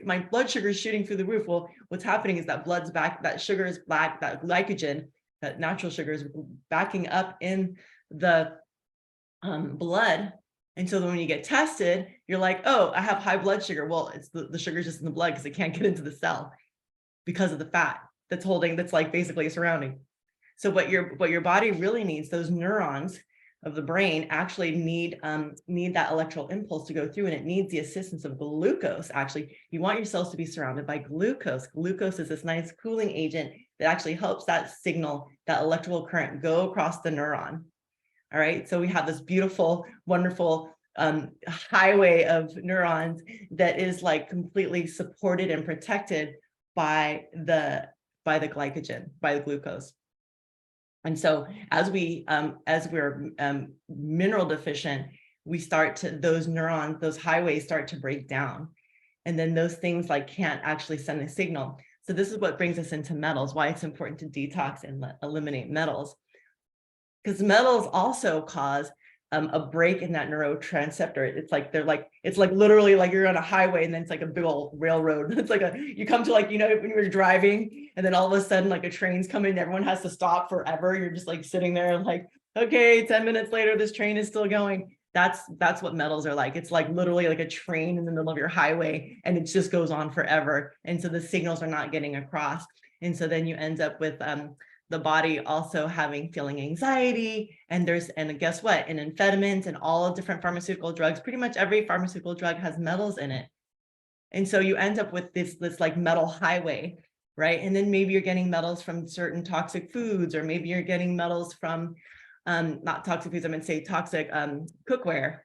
my blood sugar is shooting through the roof. Well, what's happening is that blood's back, that sugar is back, that glycogen, that natural sugar is backing up in the blood. And so then when you get tested, you're like, oh, I have high blood sugar. Well, it's the sugar's just in the blood because it can't get into the cell because of the fat that's like basically surrounding. So what your body really needs, those neurons of the brain actually need that electrical impulse to go through, and it needs the assistance of glucose. Actually, you want your cells to be surrounded by glucose. Glucose is this nice cooling agent that actually helps that signal, that electrical current, go across the neuron. All right, so we have this beautiful, wonderful highway of neurons that is like completely supported and protected by the glycogen, by the glucose. And so as we're mineral deficient, those highways start to break down. And then those things like can't actually send a signal. So this is what brings us into metals, why it's important to detox and eliminate metals. Because metals also cause a break in that neurotransmitter. It's like literally like you're on a highway and then it's like a big old railroad. It's like you come to like, you know, when you're driving and then all of a sudden like a train's coming, everyone has to stop forever. You're just like sitting there and like, okay, 10 minutes later, this train is still going. That's what metals are like. It's like literally like a train in the middle of your highway, and it just goes on forever. And so the signals are not getting across. And so then you end up with the body also feeling anxiety. And guess what? In amphetamines and all different pharmaceutical drugs, pretty much every pharmaceutical drug has metals in it. And so you end up with this like metal highway, right? And then maybe you're getting metals from certain toxic foods, or maybe you're getting metals from not toxic foods, I'm going to say toxic cookware.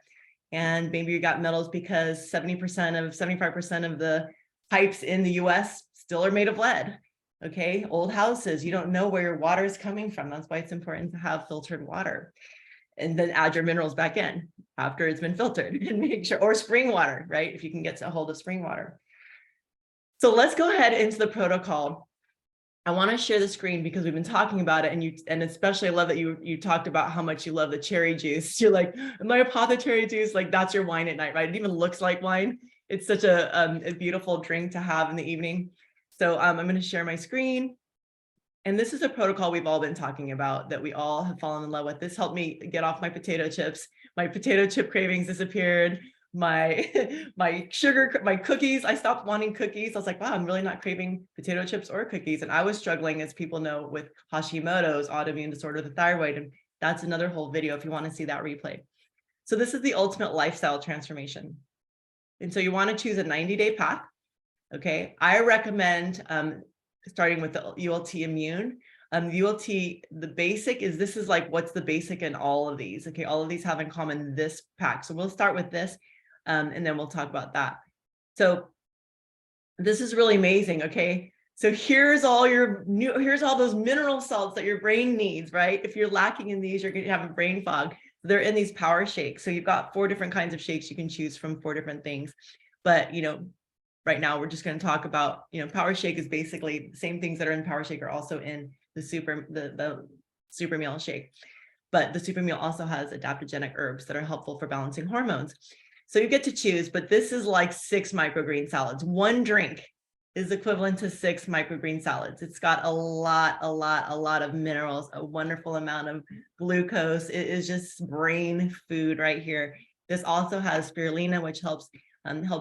And maybe you got metals because 75% of the pipes in the US still are made of lead. Okay, old houses, you don't know where your water is coming from. That's why it's important to have filtered water. And then add your minerals back in after it's been filtered, and make sure, or spring water, right? If you can get a hold of spring water. So let's go ahead into the protocol. I want to share the screen because we've been talking about it, and especially I love that you talked about how much you love the cherry juice. You're like, my apothecary juice, like that's your wine at night, right? It even looks like wine. It's such a beautiful drink to have in the evening. So I'm going to share my screen. And this is a protocol we've all been talking about that we all have fallen in love with. This helped me get off my potato chips. My potato chip cravings disappeared. My cookies, I stopped wanting cookies. I was like, wow, I'm really not craving potato chips or cookies. And I was struggling, as people know, with Hashimoto's, autoimmune disorder of the thyroid. And that's another whole video if you want to see that replay. So this is the ultimate lifestyle transformation. And so you want to choose a 90-day path. Okay, I recommend starting with the ULT Immune. ULT, the basic is, this is like, what's the basic in all of these? Okay, all of these have in common this pack. So we'll start with this, and then we'll talk about that. So this is really amazing. Okay, so here's all those mineral salts that your brain needs, right? If you're lacking in these, you're going to have a brain fog. They're in these power shakes. So you've got 4 different kinds of shakes you can choose from, 4 different things. But, you know, right now we're just going to talk about, you know, power shake is basically the same things that are in power shake are also in the super meal shake. But the super meal also has adaptogenic herbs that are helpful for balancing hormones. So you get to choose, but this is like 6 microgreen salads. 1 drink is equivalent to 6 microgreen salads. It's got a lot of minerals, a wonderful amount of glucose. It is just brain food right here. This also has spirulina, which helps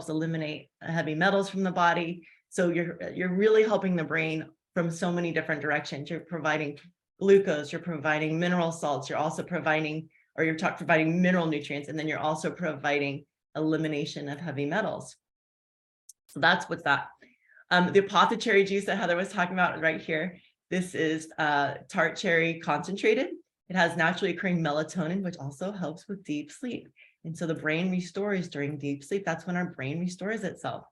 eliminate heavy metals from the body. So you're really helping the brain from so many different directions. You're providing glucose, you're providing mineral salts, you're also providing, providing mineral nutrients, and then you're also providing elimination of heavy metals. So that's what's that. The apothecary juice that Heather was talking about right here, this is tart cherry concentrated. It has naturally occurring melatonin, which also helps with deep sleep. And so the brain restores during deep sleep. That's when our brain restores itself.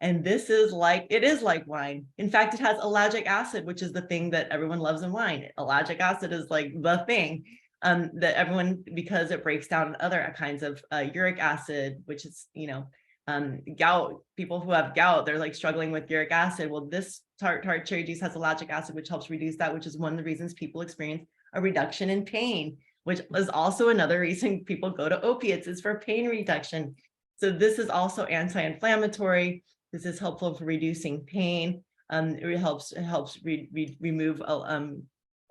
And this is like, it is like wine. In fact, it has ellagic acid, which is the thing that everyone loves in wine. Ellagic acid is like the thing that everyone, because it breaks down other kinds of uric acid, which is, you know, gout. People who have gout, they're like struggling with uric acid. Well, this tart cherry juice has ellagic acid, which helps reduce that, which is one of the reasons people experience a reduction in pain, which is also another reason people go to opiates, is for pain reduction. So this is also anti-inflammatory. This is helpful for reducing pain. It helps remove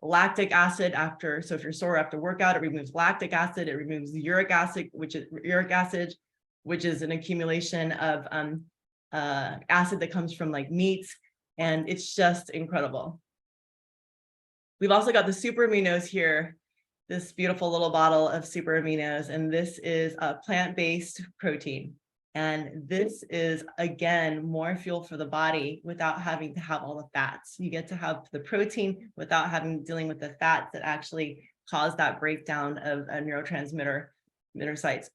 lactic acid after. So if you're sore after workout, it removes lactic acid. It removes uric acid, which is an accumulation of acid that comes from like meats, and it's just incredible. We've also got the super aminos here, this beautiful little bottle of super aminos, and this is a plant-based protein. And this is, again, more fuel for the body without having to have all the fats. You get to have the protein without dealing with the fats that actually cause that breakdown of neurotransmitter sites.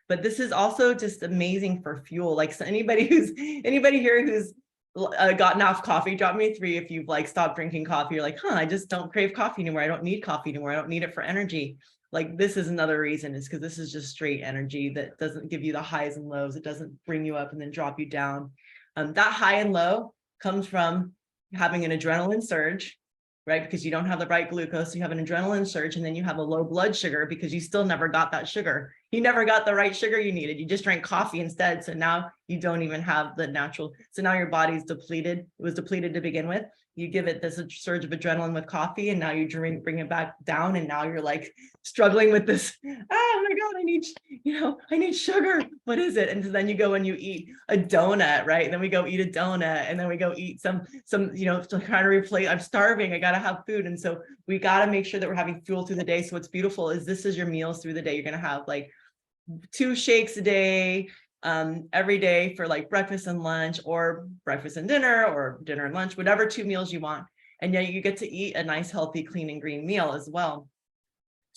But this is also just amazing for fuel. Like, so anybody here who's gotten off coffee, drop me a 3 if you've like stopped drinking coffee. You're like, I just don't crave coffee anymore. I don't need coffee anymore. I don't need it for energy. Like, this is another reason, is because this is just straight energy that doesn't give you the highs and lows. It doesn't bring you up and then drop you down. That high and low comes from having an adrenaline surge, right? Because you don't have the right glucose, you have an adrenaline surge, and then you have a low blood sugar because you still never got that sugar. You never got the right sugar you needed. You just drank coffee instead. So now you don't even have the natural. So now your body's depleted. It was depleted to begin with. You give it this surge of adrenaline with coffee, and now you bring it back down, and now you're like struggling with this. Oh my God, I need sugar. What is it? And so then you go and you eat a donut, right? And then we go eat a donut, and then we go eat some, to kind of replace. I'm starving. I gotta have food, and so we gotta make sure that we're having fuel through the day. So what's beautiful is this is your meals through the day. You're gonna have like 2 shakes a day. Every day for like breakfast and lunch, or breakfast and dinner, or dinner and lunch, whatever 2 meals you want. And yet you get to eat a nice, healthy, clean and green meal as well.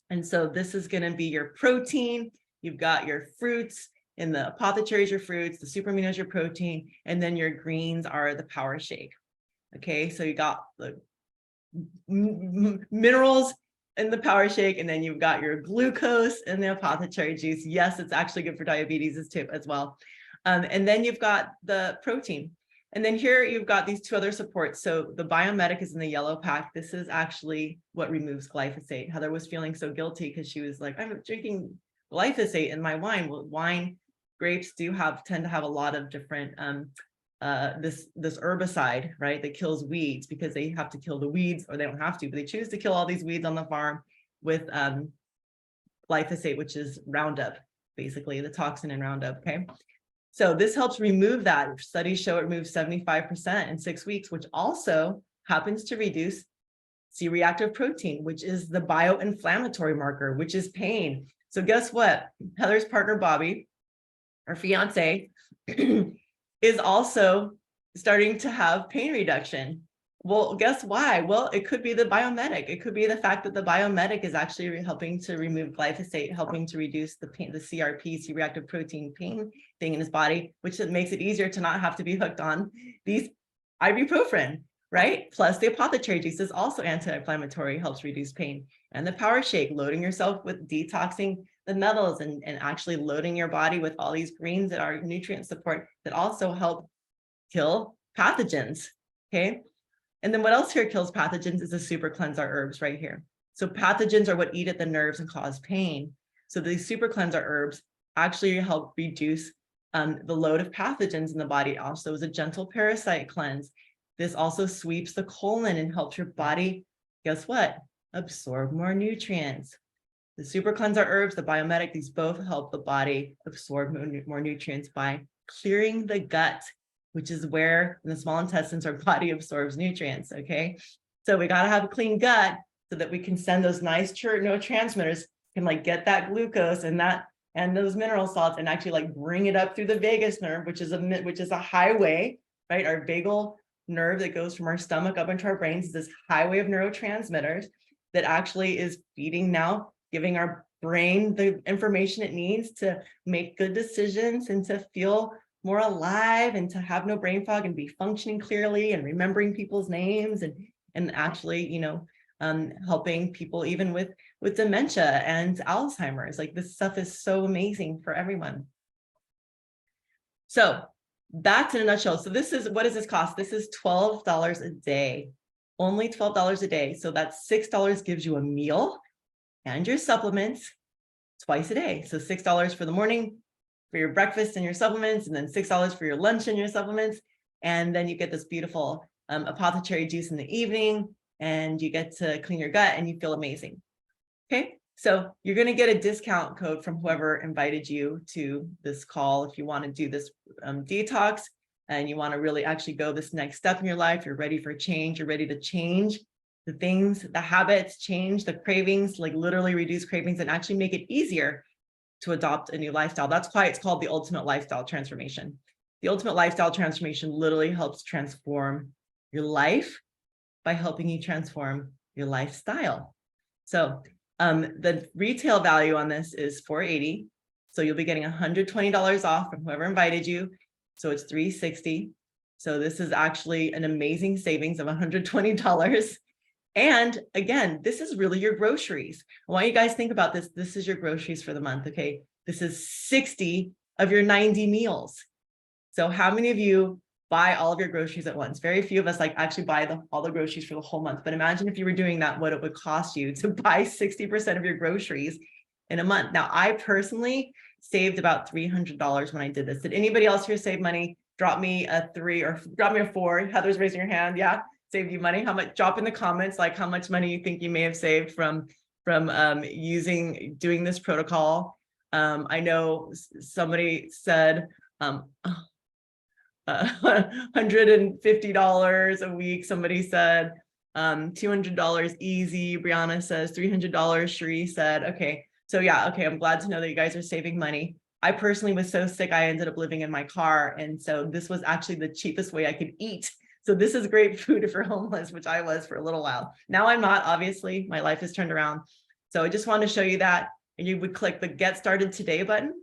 And so this is going to be your protein. You've got your fruits, in the apothecaries, your fruits, the super aminos, your protein, and then your greens are the power shake. Okay, so you got the minerals in the power shake, and then you've got your glucose in the apothecary juice. Yes, it's actually good for diabetes as well. And then you've got the protein. And then here you've got these 2 other supports. So the Biomedic is in the yellow pack. This is actually what removes glyphosate. Heather was feeling so guilty because she was like, I'm drinking glyphosate in my wine. Well, grapes tend to have a lot of different this herbicide, right, that kills weeds, because they have to kill the weeds, or they don't have to, but they choose to kill all these weeds on the farm with glyphosate, which is Roundup, basically the toxin in Roundup. Okay, so this helps remove that. Studies show it removes 75% in 6 weeks, which also happens to reduce C-reactive protein, which is the bioinflammatory marker, which is pain. So guess what? Heather's partner Bobby, our fiance, is also starting to have pain reduction. Well, guess why? Well, it could be the biomedic. It could be the fact that the biomedic is actually helping to remove glyphosate, helping to reduce the pain, the CRP, C-reactive protein pain thing in his body, which makes it easier to not have to be hooked on these ibuprofen, right? Plus the apothecary juice is also anti-inflammatory, helps reduce pain. And the power shake, loading yourself with detoxing the metals and actually loading your body with all these greens that are nutrient support that also help kill pathogens, okay? And then what else here kills pathogens is the super cleanser herbs right here. So pathogens are what eat at the nerves and cause pain. So these super cleanser herbs actually help reduce the load of pathogens in the body. Also is a gentle parasite cleanse. This also sweeps the colon and helps your body, guess what? Absorb more nutrients. The super cleanser herbs, the biomedic, these both help the body absorb more nutrients by clearing the gut, which is where in the small intestines our body absorbs nutrients, okay? So we gotta have a clean gut so that we can send those nice neurotransmitters, can like get that glucose and those mineral salts and actually like bring it up through the vagus nerve, which is a highway, right? Our vagal nerve that goes from our stomach up into our brains is this highway of neurotransmitters that actually is feeding now, giving our brain the information it needs to make good decisions and to feel more alive and to have no brain fog and be functioning clearly and remembering people's names and actually, you know, helping people even with dementia and Alzheimer's. Like this stuff is so amazing for everyone. So that's in a nutshell. So this is, what does this cost? This is $12 a day, only $12 a day. So that's $6 gives you a meal and your supplements twice a day. So $6 for the morning, for your breakfast and your supplements, and then $6 for your lunch and your supplements. And then you get this beautiful apothecary juice in the evening, and you get to clean your gut and you feel amazing. Okay, so you're going to get a discount code from whoever invited you to this call. If you want to do this detox and you want to really actually go this next step in your life, you're ready for change, you're ready to change the things, the habits, change the cravings, like literally reduce cravings and actually make it easier to adopt a new lifestyle. That's why it's called the ultimate lifestyle transformation. The ultimate lifestyle transformation literally helps transform your life by helping you transform your lifestyle. So the retail value on this is $480. So you'll be getting $120 off from whoever invited you. So it's $360. So this is actually an amazing savings of $120. And again, this is really your groceries. I want you guys to think about this. This is your groceries for the month, okay? This is 60 of your 90 meals. So how many of you buy all of your groceries at once? Very few of us like actually buy all the groceries for the whole month. But imagine if you were doing that, what it would cost you to buy 60% of your groceries in a month. Now, I personally saved about $300 when I did this. Did anybody else here save money? Drop me a 3 or drop me a 4. Heather's raising her hand. Yeah. Saved you money? How much? Drop in the comments like how much money you think you may have saved from doing this protocol. I know somebody said $150 a week. Somebody said $200 easy. Briana says $300. Cherie said, okay. So yeah, okay. I'm glad to know that you guys are saving money. I personally was so sick, I ended up living in my car. And so this was actually the cheapest way I could eat. So this is great food if you're homeless, which I was for a little while. Now I'm not, obviously, my life has turned around. So I just wanted to show you that. And you would click the Get Started Today button.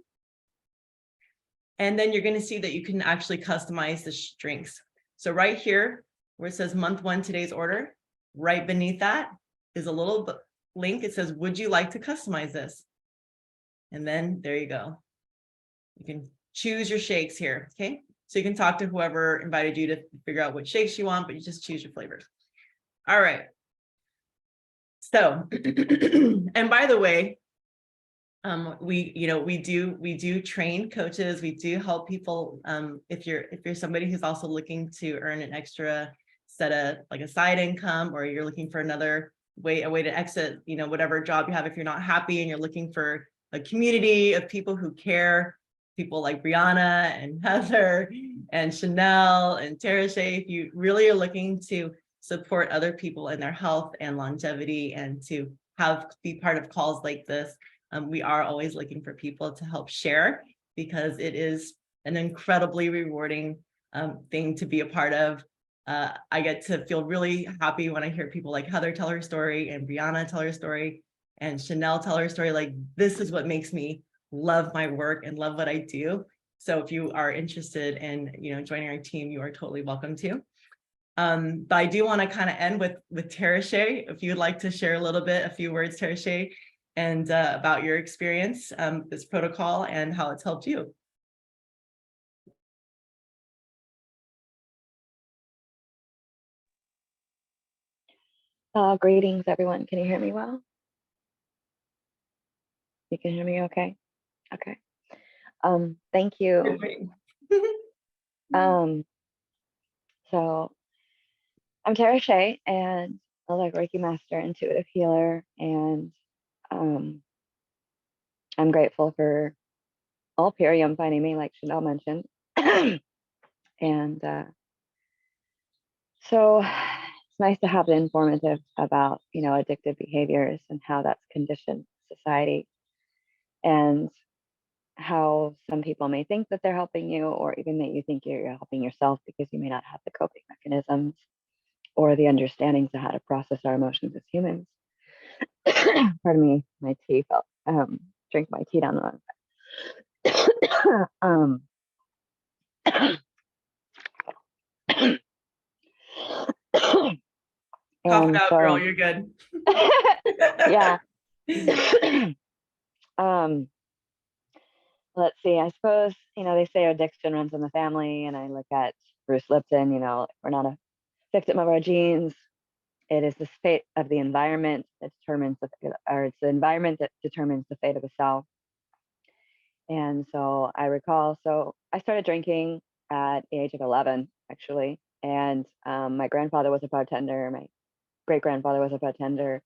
And then you're going to see that you can actually customize the drinks. So right here, where it says month 1, today's order, right beneath that is a little link. It says, would you like to customize this? And then there you go. You can choose your shakes here, okay? So you can talk to whoever invited you to figure out what shakes you want, but you just choose your flavors. All right. So, and by the way, we do train coaches. We do help people. If you're somebody who's also looking to earn an extra set of like a side income, or you're looking for a way to exit, whatever job you have, if you're not happy and you're looking for a community of people who care, people like Briana and Heather and Channell and Tarashea, if you really are looking to support other people in their health and longevity and to be part of calls like this, we are always looking for people to help share, because it is an incredibly rewarding thing to be a part of. I get to feel really happy when I hear people like Heather tell her story and Briana tell her story and Channell tell her story. Like, this is what makes me love my work and love what I do. So if you are interested in, joining our team, you are totally welcome to. But I do want to kind of end with Tarashea. If you'd like to share a few words, Tarashea, and about your experience, this protocol and how it's helped you. Greetings, everyone. Can you hear me well? You can hear me okay? Okay. Thank you. So I'm Tarashea, and I'm a Reiki master, intuitive healer, and I'm grateful for all Pirium finding me, like Channell mentioned. And so it's nice to have the informative about, addictive behaviors and how that's conditioned society, and how some people may think that they're helping you, or even that you think you're helping yourself because you may not have the coping mechanisms or the understandings of how to process our emotions as humans. Pardon me, my tea felt, drink my tea down the wrong side. Cough it And out, so, girl, you're good. yeah. Let's see, I suppose, they say addiction runs in the family, and I look at Bruce Lipton, we're not a victim of our genes. It is the fate of the environment that determines it's the environment that determines the fate of the cell. And so I recall, I started drinking at the age of 11, actually. And my grandfather was a bartender, my great grandfather was a bartender,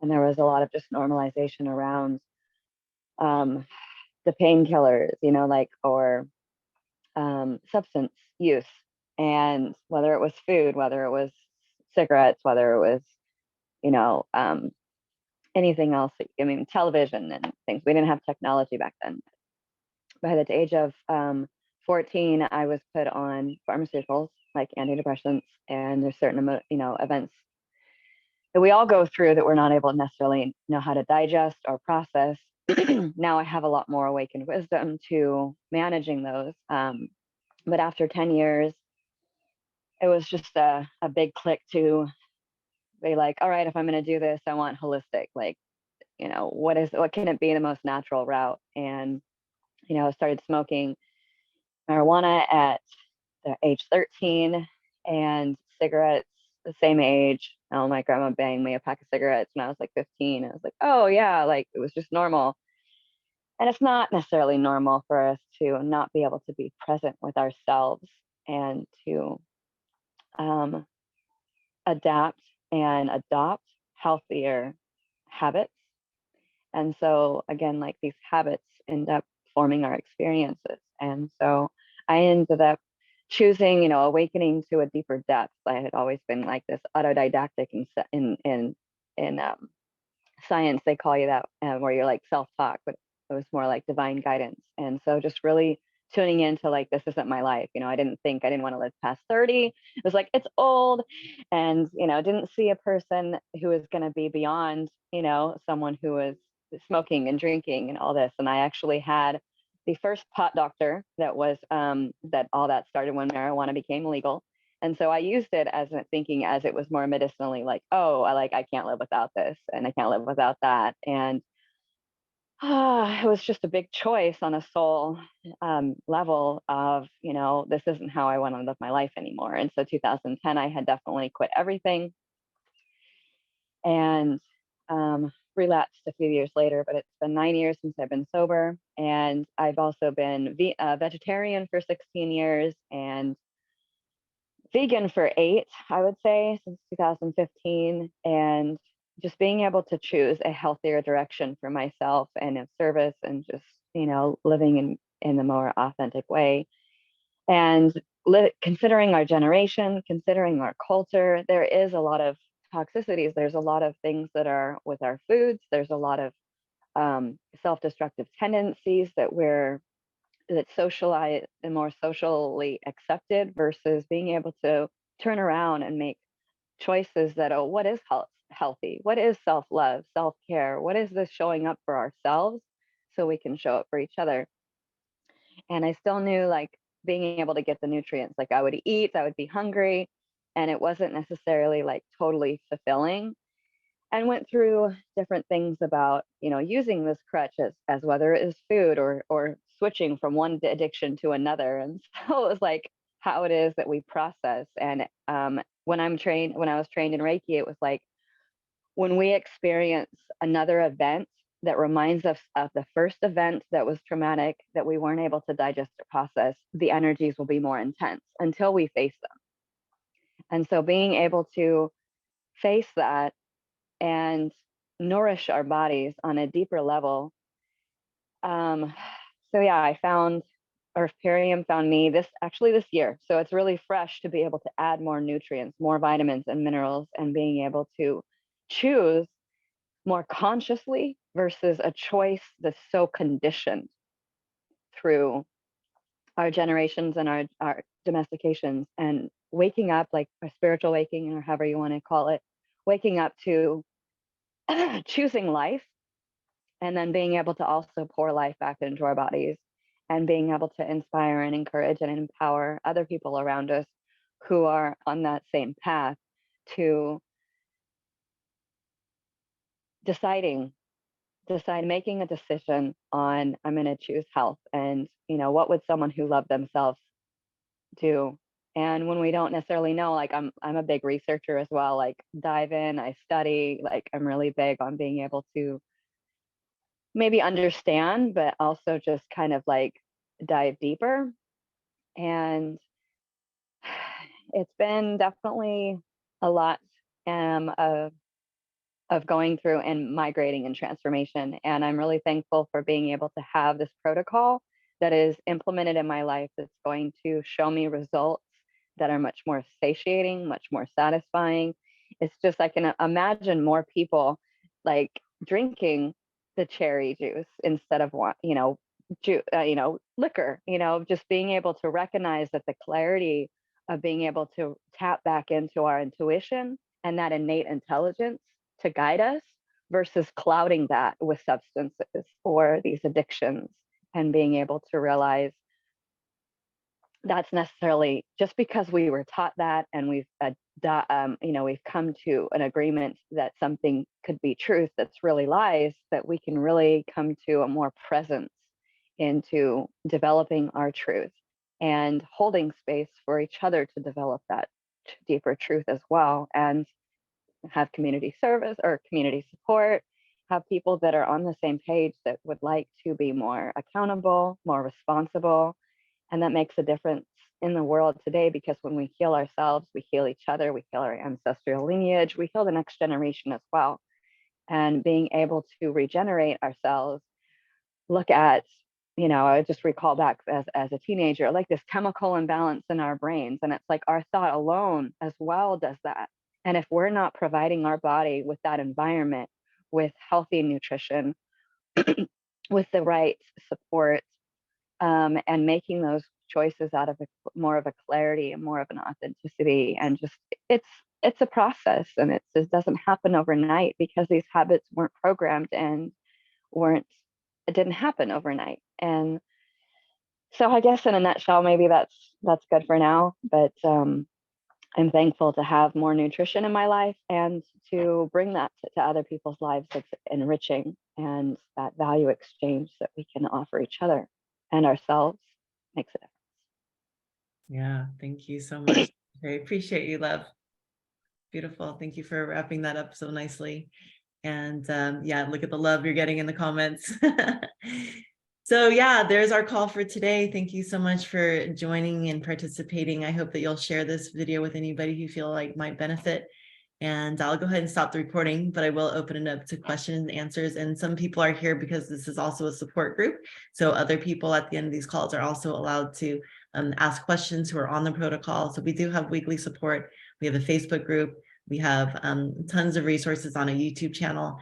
and there was a lot of just normalization around the painkillers, or substance use. And whether it was food, whether it was cigarettes, whether it was, anything else, television and things. We didn't have technology back then. By the age of 14, I was put on pharmaceuticals like antidepressants, and there's certain, events that we all go through that we're not able to necessarily know how to digest or process. Now I have a lot more awakened wisdom to managing those. But after 10 years, it was just a big click to be like, all right, if I'm going to do this, I want holistic, like, what can it be the most natural route? And, I started smoking marijuana at the age 13, and cigarettes the same age. My grandma banged me a pack of cigarettes when I was like 15. I was like, oh yeah, like it was just normal. And it's not necessarily normal for us to not be able to be present with ourselves and to adapt and adopt healthier habits. And so again, like these habits end up forming our experiences. And so I ended up choosing, awakening to a deeper depth. I had always been like this autodidactic in science, they call you that, where you're like self-taught, but it was more like divine guidance. And so just really tuning into like, this isn't my life. I didn't want to live past 30. It was like, it's old. And, didn't see a person who was going to be beyond, someone who was smoking and drinking and all this. And I actually had the first pot doctor that was, that all that started when marijuana became legal. And so I used it as thinking as it was more medicinally, like, oh, I can't live without this and I can't live without that. And it was just a big choice on a soul level of, this isn't how I want to live my life anymore. And so 2010, I had definitely quit everything and relapsed a few years later, but it's been 9 years since I've been sober. And I've also been vegetarian for 16 years and vegan for 8, I would say, since 2015. And just being able to choose a healthier direction for myself and of service and just, living in a more authentic way. And considering our generation, considering our culture, there is a lot of toxicities. There's a lot of things that are with our foods. There's a lot of self-destructive tendencies that's socialized and more socially accepted versus being able to turn around and make choices that, oh, what is healthy? What is self-love, self-care? What is this showing up for ourselves so we can show up for each other? And I still knew, like, being able to get the nutrients, like I would eat, I would be hungry, and it wasn't necessarily like totally fulfilling. And went through different things about, you know, using this crutch as whether it is food or switching from one addiction to another. And so it was like how it is that we process. And when I was trained in Reiki, it was like when we experience another event that reminds us of the first event that was traumatic, that we weren't able to digest or process, the energies will be more intense until we face them. And so being able to face that and nourish our bodies on a deeper level. So yeah, I found, or Perium found me this year. So it's really fresh to be able to add more nutrients, more vitamins and minerals, and being able to choose more consciously versus a choice that's so conditioned through our generations and our domestications, and waking up, like a spiritual waking, or however you want to call it, waking up to choosing life, and then being able to also pour life back into our bodies, and being able to inspire and encourage and empower other people around us who are on that same path to making a decision on, I'm going to choose health. And, you know, what would someone who loved themselves do? And when we don't necessarily know, like I'm a big researcher as well, like dive in, I study, like I'm really big on being able to maybe understand, but also just kind of like dive deeper. And it's been definitely a lot of going through and migrating and transformation. And I'm really thankful for being able to have this protocol that is implemented in my life that's going to show me results that are much more satiating, much more satisfying. It's just, I can imagine more people like drinking the cherry juice instead of liquor, just being able to recognize that the clarity of being able to tap back into our intuition and that innate intelligence to guide us versus clouding that with substances or these addictions, and being able to realize that's necessarily just because we were taught that, and we've come to an agreement that something could be truth that's really lies, that we can really come to a more presence into developing our truth and holding space for each other to develop that deeper truth as well, and have community service or community support, have people that are on the same page that would like to be more accountable, more responsible. And that makes a difference in the world today, because when we heal ourselves, we heal each other, we heal our ancestral lineage, we heal the next generation as well. And being able to regenerate ourselves, look at, I just recall back as a teenager, like this chemical imbalance in our brains. And it's like our thought alone as well does that. And if we're not providing our body with that environment, with healthy nutrition, with the right support, and making those choices out of more of a clarity and more of an authenticity, and just it's a process, and it doesn't happen overnight, because these habits weren't programmed and it didn't happen overnight. And so I guess in a nutshell, maybe that's good for now, but I'm thankful to have more nutrition in my life and to bring that to other people's lives. That's enriching, and that value exchange that we can offer each other and ourselves makes a difference. Yeah, thank you so much. I appreciate you, love. Beautiful. Thank you for wrapping that up so nicely. And yeah, look at the love you're getting in the comments. So yeah, there's our call for today. Thank you so much for joining and participating. I hope that you'll share this video with anybody who you feel like might benefit. And I'll go ahead and stop the recording, but I will open it up to questions and answers. And some people are here because this is also a support group. So other people at the end of these calls are also allowed to ask questions who are on the protocol. So we do have weekly support. We have a Facebook group We have tons of resources on a YouTube channel.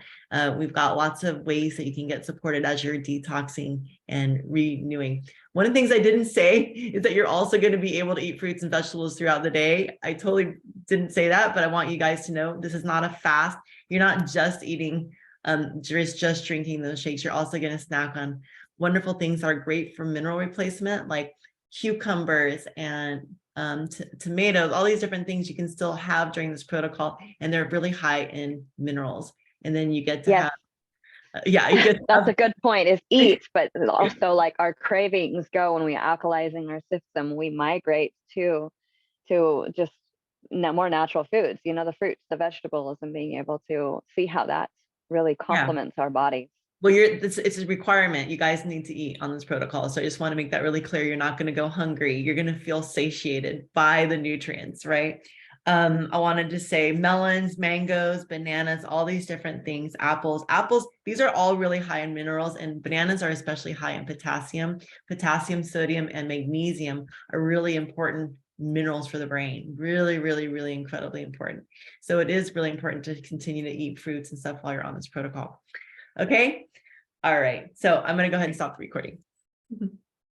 We've got lots of ways that you can get supported as you're detoxing and renewing. One of the things I didn't say is that you're also going to be able to eat fruits and vegetables throughout the day. I totally didn't say that, but I want you guys to know this is not a fast. You're not just eating, just drinking those shakes. You're also going to snack on wonderful things that are great for mineral replacement, like cucumbers and tomatoes, all these different things you can still have during this protocol, and they're really high in minerals. And then you get to have, you get that's a good point, is eat, but also like our cravings go when we alkalizing our system, we migrate to just more natural foods, you know, the fruits, the vegetables, and being able to see how that really complements our bodies. Well, it's a requirement. You guys need to eat on this protocol. So I just want to make that really clear. You're not going to go hungry. You're going to feel satiated by the nutrients, right? I wanted to say melons, mangoes, bananas, all these different things, apples, these are all really high in minerals, and bananas are especially high in potassium. Potassium, sodium, and magnesium are really important minerals for the brain. Really, really, really incredibly important. So it is really important to continue to eat fruits and stuff while you're on this protocol. Okay. All right. So I'm going to go ahead and stop the recording.